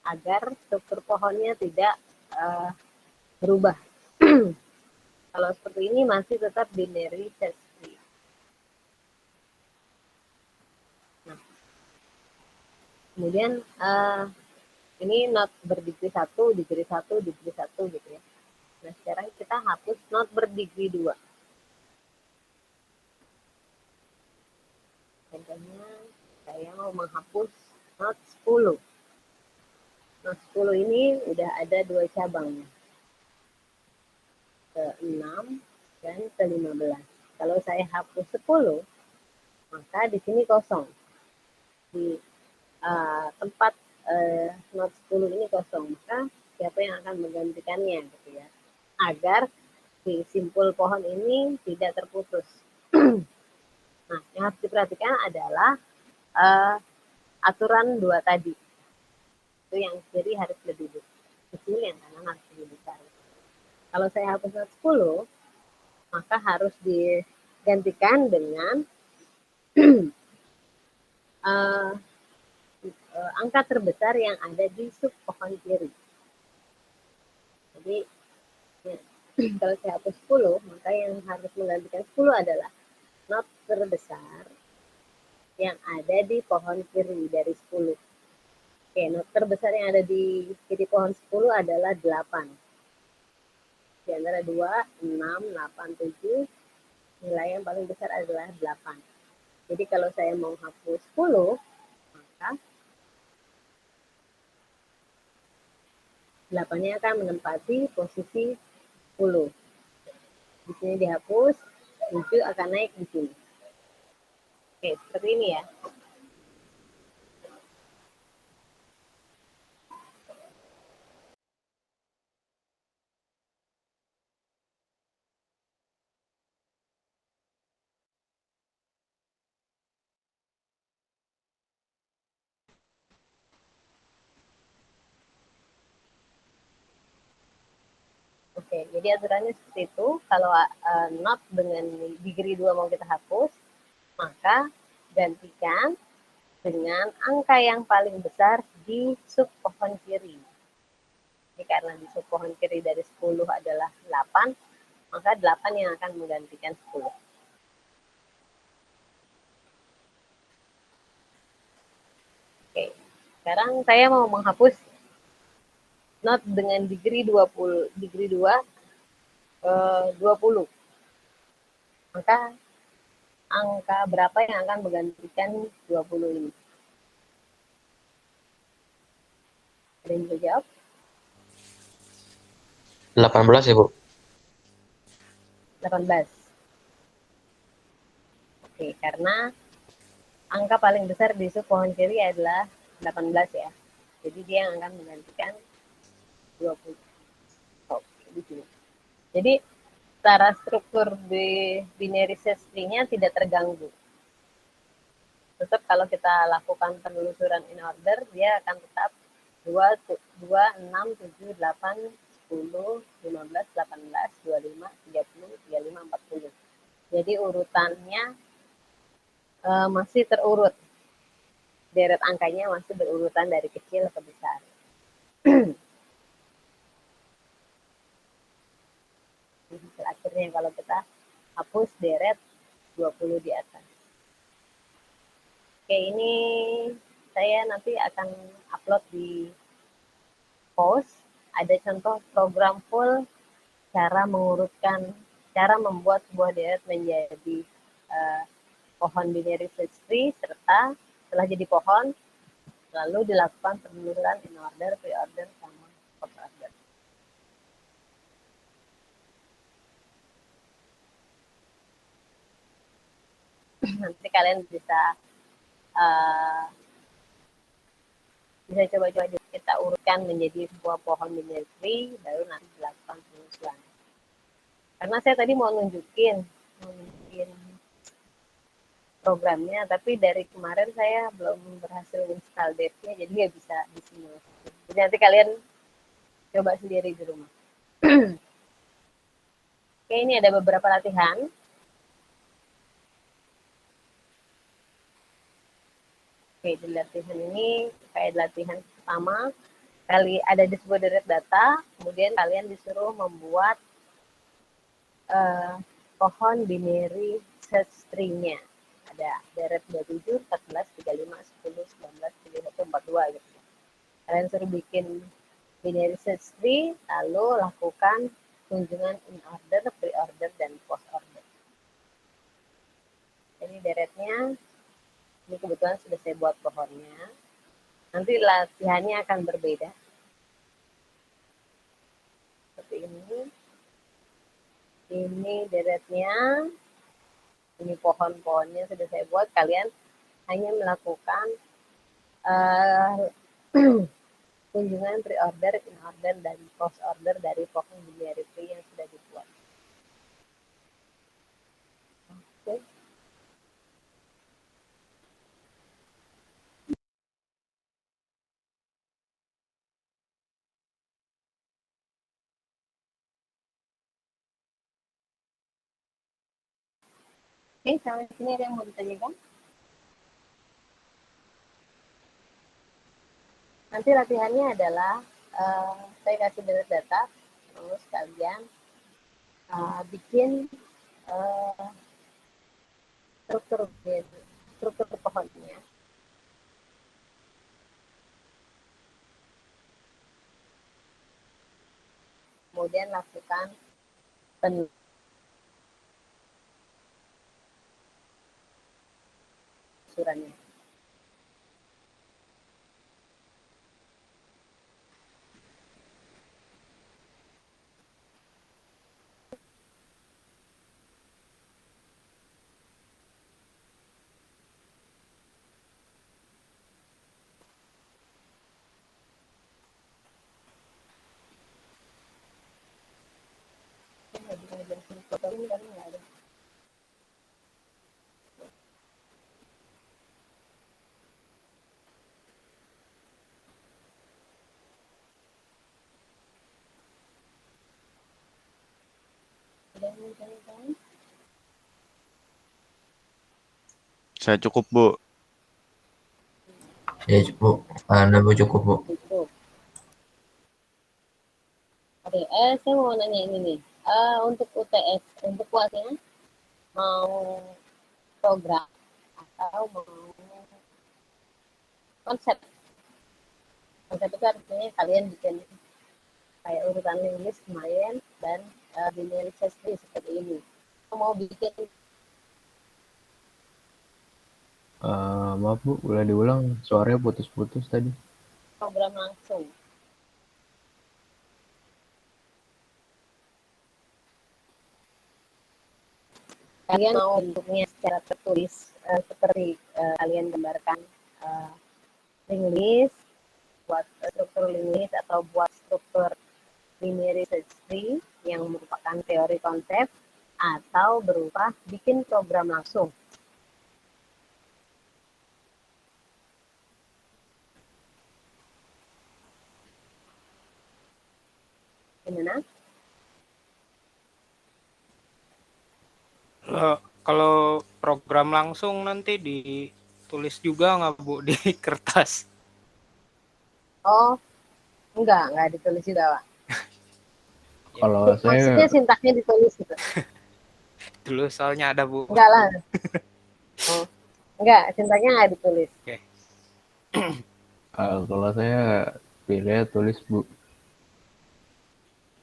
Agar struktur pohonnya tidak berubah. Kalau seperti ini masih tetap binary set tree. Nah, kemudian ini not berdegree 1, degree 1, degree 1 gitu ya. Nah, sekarang kita hapus not berdegree 2. Contohnya, saya mau menghapus not 10. Not 10 ini udah ada 2 cabangnya. Ke 6 dan ke 15. Kalau saya hapus 10, maka di sini kosong. Di tempat not 10 ini kosong. Maka siapa yang akan menggantikannya gitu ya. Agar si simpul pohon ini tidak terputus. Nah, yang harus diperhatikan adalah aturan 2 tadi. Itu yang kiri harus lebih kecil, yang kanan harus lebih besar. Kalau saya hapus not 10, maka harus digantikan dengan angka terbesar yang ada di sub pohon kiri. Jadi, ya, kalau saya hapus 10, maka yang harus menggantikan 10 adalah not terbesar yang ada di pohon kiri dari 10. Oke, not terbesar yang ada di kiri pohon 10 adalah 8. Di antara 2, 6, 8, 7, nilai yang paling besar adalah 8. Jadi kalau saya mau hapus 10, maka 8-nya akan menempati posisi 10. Di sini dihapus, 7 akan naik di sini. Oke, seperti ini ya. Oke, jadi aturannya seperti itu. Kalau not dengan degree 2 mau kita hapus, maka gantikan dengan angka yang paling besar di sub pohon kiri. Jadi karena di sub pohon kiri dari 10 adalah 8, maka 8 yang akan menggantikan 10. Oke, sekarang saya mau menghapus not dengan degree 20, degree 2, 20. Maka angka berapa yang akan menggantikan 20 ini? Ada yang bisa jawab? 18 ya, Bu? 18. Oke, karena angka paling besar di sub pohon kiri adalah 18 ya. Jadi dia yang akan menggantikan 20. Oke, di sini. Jadi secara struktur di binary search tree-nya tidak terganggu. Tetap kalau kita lakukan penelusuran in order, dia akan tetap 2, 6, 7, 8, 10, 15, 18, 25, 30, 35, 40. Jadi urutannya masih terurut. Deret angkanya masih berurutan dari kecil ke besar. Akhirnya kalau kita hapus deret 20 di atas. Oke, ini saya nanti akan upload di post, ada contoh program full cara membuat sebuah deret menjadi pohon binary search tree, serta setelah jadi pohon, lalu dilakukan penelusuran in order, pre-order, sama post-order. Nanti kalian bisa coba-coba kita urutkan menjadi sebuah pohon binary tree, baru nanti dilakukan penelusuran. Karena saya tadi mau nunjukin programnya, tapi dari kemarin saya belum berhasil install devnya, jadi nggak bisa disimulasi. Jadi nanti kalian coba sendiri di rumah. Oke, ini ada beberapa latihan. Oke, di latihan ini kayak latihan pertama, kali ada di sebuah deret data, kemudian kalian disuruh membuat pohon binary search tree-nya. Ada deret 27, 14, 35, 10, 19, 31, 42 gitu. Kalian suruh bikin binary search tree, lalu lakukan kunjungan in order, pre-order, dan post-order. Jadi deretnya, ini kebetulan sudah saya buat pohonnya. Nanti latihannya akan berbeda. Seperti ini. Ini deretnya. Ini pohon-pohonnya sudah saya buat. Kalian hanya melakukan kunjungan pre-order, in-order, dan post-order dari pohon binary tree yang sudah dibuat. Oke. Oke, sampai sini ada yang mau ditanyakan? Nanti latihannya adalah saya kasih data, terus kalian bikin struktur pohonnya. Kemudian lakukan penelusurannya. Nggak bisa ngejelasin foto ini karena nggak ada. Saya cukup, Bu. Ya cukup, Anda Bu cukup Bu. Cukup. Oke, saya mau nanya ini nih. Untuk UTS, untuk kuasnya mau program atau mau konsep? Konsep itu artinya kalian bikin kayak urutan list kemarin dan binary search tree seperti ini. Mau bikin Maaf Bu, boleh diulang, suaranya putus-putus tadi. program langsung. Kalian mau bentuknya secara tertulis seperti kalian gambarkan link list, buat struktur link list atau buat struktur binary search tree yang merupakan teori konsep, atau berupa bikin program langsung. Gimana? Kalau program langsung nanti ditulis juga nggak Bu di kertas? Oh, enggak ditulis juga, Pak. Kalau Maksudnya saya sintaksnya ditulis gitu? Dulu soalnya ada Bu. Enggak lah. Oh, enggak, sintaksnya enggak ditulis. Oke. kalau saya pilih tulis Bu.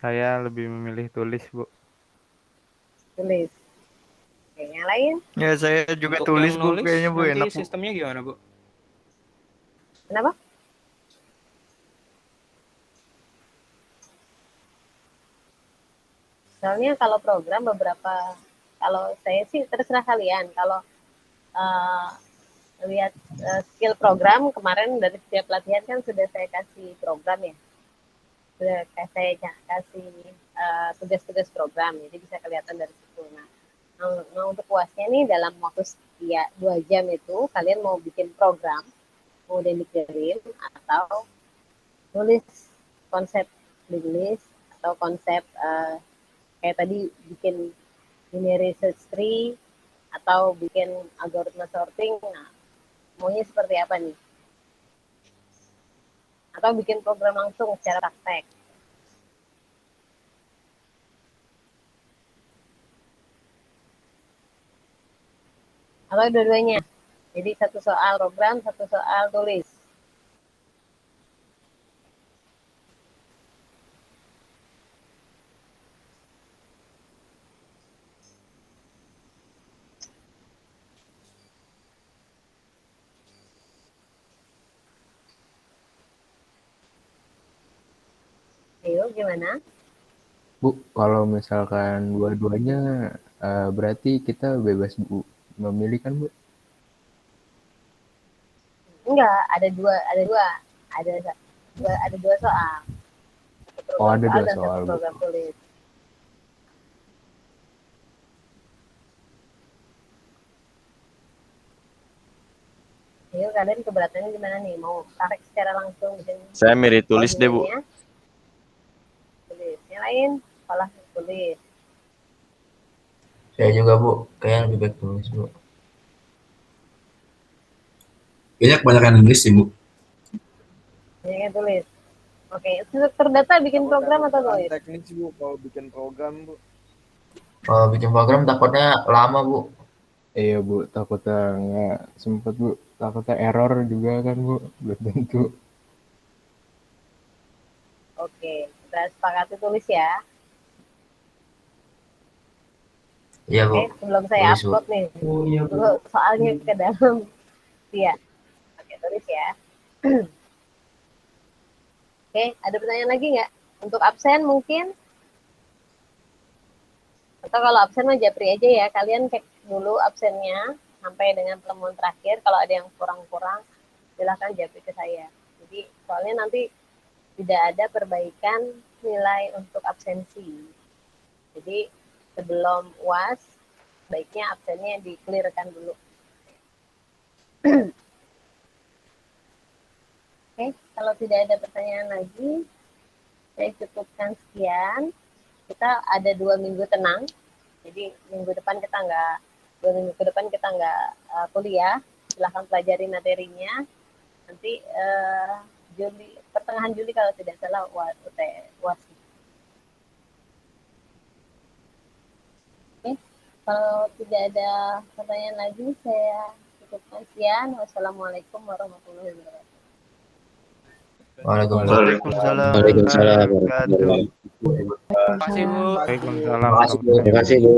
Saya lebih memilih tulis, Bu. Tulis. Oke, yang lain? Ya saya juga Untuk tulis yang Bu, nulis kayaknya Bu nanti enak Bu. sistemnya gimana, Bu? Kenapa? Soalnya kalau program kalau saya sih terserah kalian. Kalau eh, lihat skill program kemarin dari setiap pelatihan kan sudah saya kasih program ya. Sudah saya kasih tugas-tugas program, jadi bisa kelihatan dari situ. Nah, untuk puasnya nih dalam waktu 2 jam itu kalian mau bikin program, mau dikirim atau nulis konsep bisnis atau konsep kayak tadi bikin ini research tree atau bikin algoritma sorting. Nah, maunya seperti apa nih? Atau bikin program langsung secara praktek. Atau dua-duanya. Jadi satu soal program, satu soal tulis. Ayo, gimana? Bu, kalau misalkan dua-duanya berarti kita bebas Bu memilih kan Bu? Enggak, ada dua, ada dua soal. Satu Oh, program ada soal dua dan soal satu Bu. program tulis. Ayo, kalian keberatannya gimana nih? Mau tarik secara langsung bikin Saya mirip tulis deh Bu. originalnya? Tulis. Yang lain, sekolah tulis. Saya juga, Bu. Kayaknya lebih baik tulis, Bu. Kayaknya kebanyakan Inggris sih, Bu. Yang tulis. Oke, struktur data bikin program atau tulis? Teknis Bu, kalau bikin program Bu. Kalau bikin program takutnya lama, Bu. Iya Bu, takutnya nggak sempet Bu. Takutnya error juga kan Bu, belum tentu. Oke, kita sepakati tulis ya. Iya, Bu. Oke, sebelum saya Tulis, Bu. upload nih, dulu soalnya ke dalam. Iya. Oke, tulis ya. Oke, ada pertanyaan lagi nggak? Untuk absen mungkin? Atau kalau absen mah japri aja ya. Kalian cek dulu absennya sampai dengan pertemuan terakhir. Kalau ada yang kurang-kurang, silahkan japri ke saya. Jadi soalnya nanti tidak ada perbaikan nilai untuk absensi. Jadi sebelum UAS, baiknya absennya di-clearkan dulu. Oke, kalau tidak ada pertanyaan lagi, saya cukupkan sekian. Kita ada 2 minggu tenang, jadi minggu depan kita nggak 2 minggu ke depan kita nggak kuliah. Silahkan pelajari materinya. Nanti pertengahan Juli kalau tidak salah UAS. Oke, kalau tidak ada pertanyaan lagi, saya cukupkan sekian. Wassalamualaikum warahmatullahi wabarakatuh. Waalaikumsalam. Waalaikumsalam. Terima kasih, Bu. Waalaikumsalam. Terima kasih, Bu.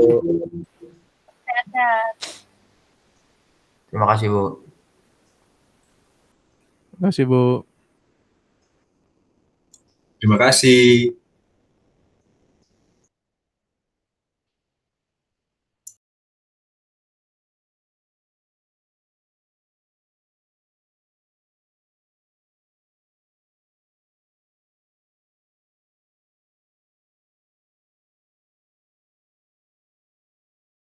Sehat-sehat. Terima kasih, Bu. Terima kasih, Bu. Terima kasih.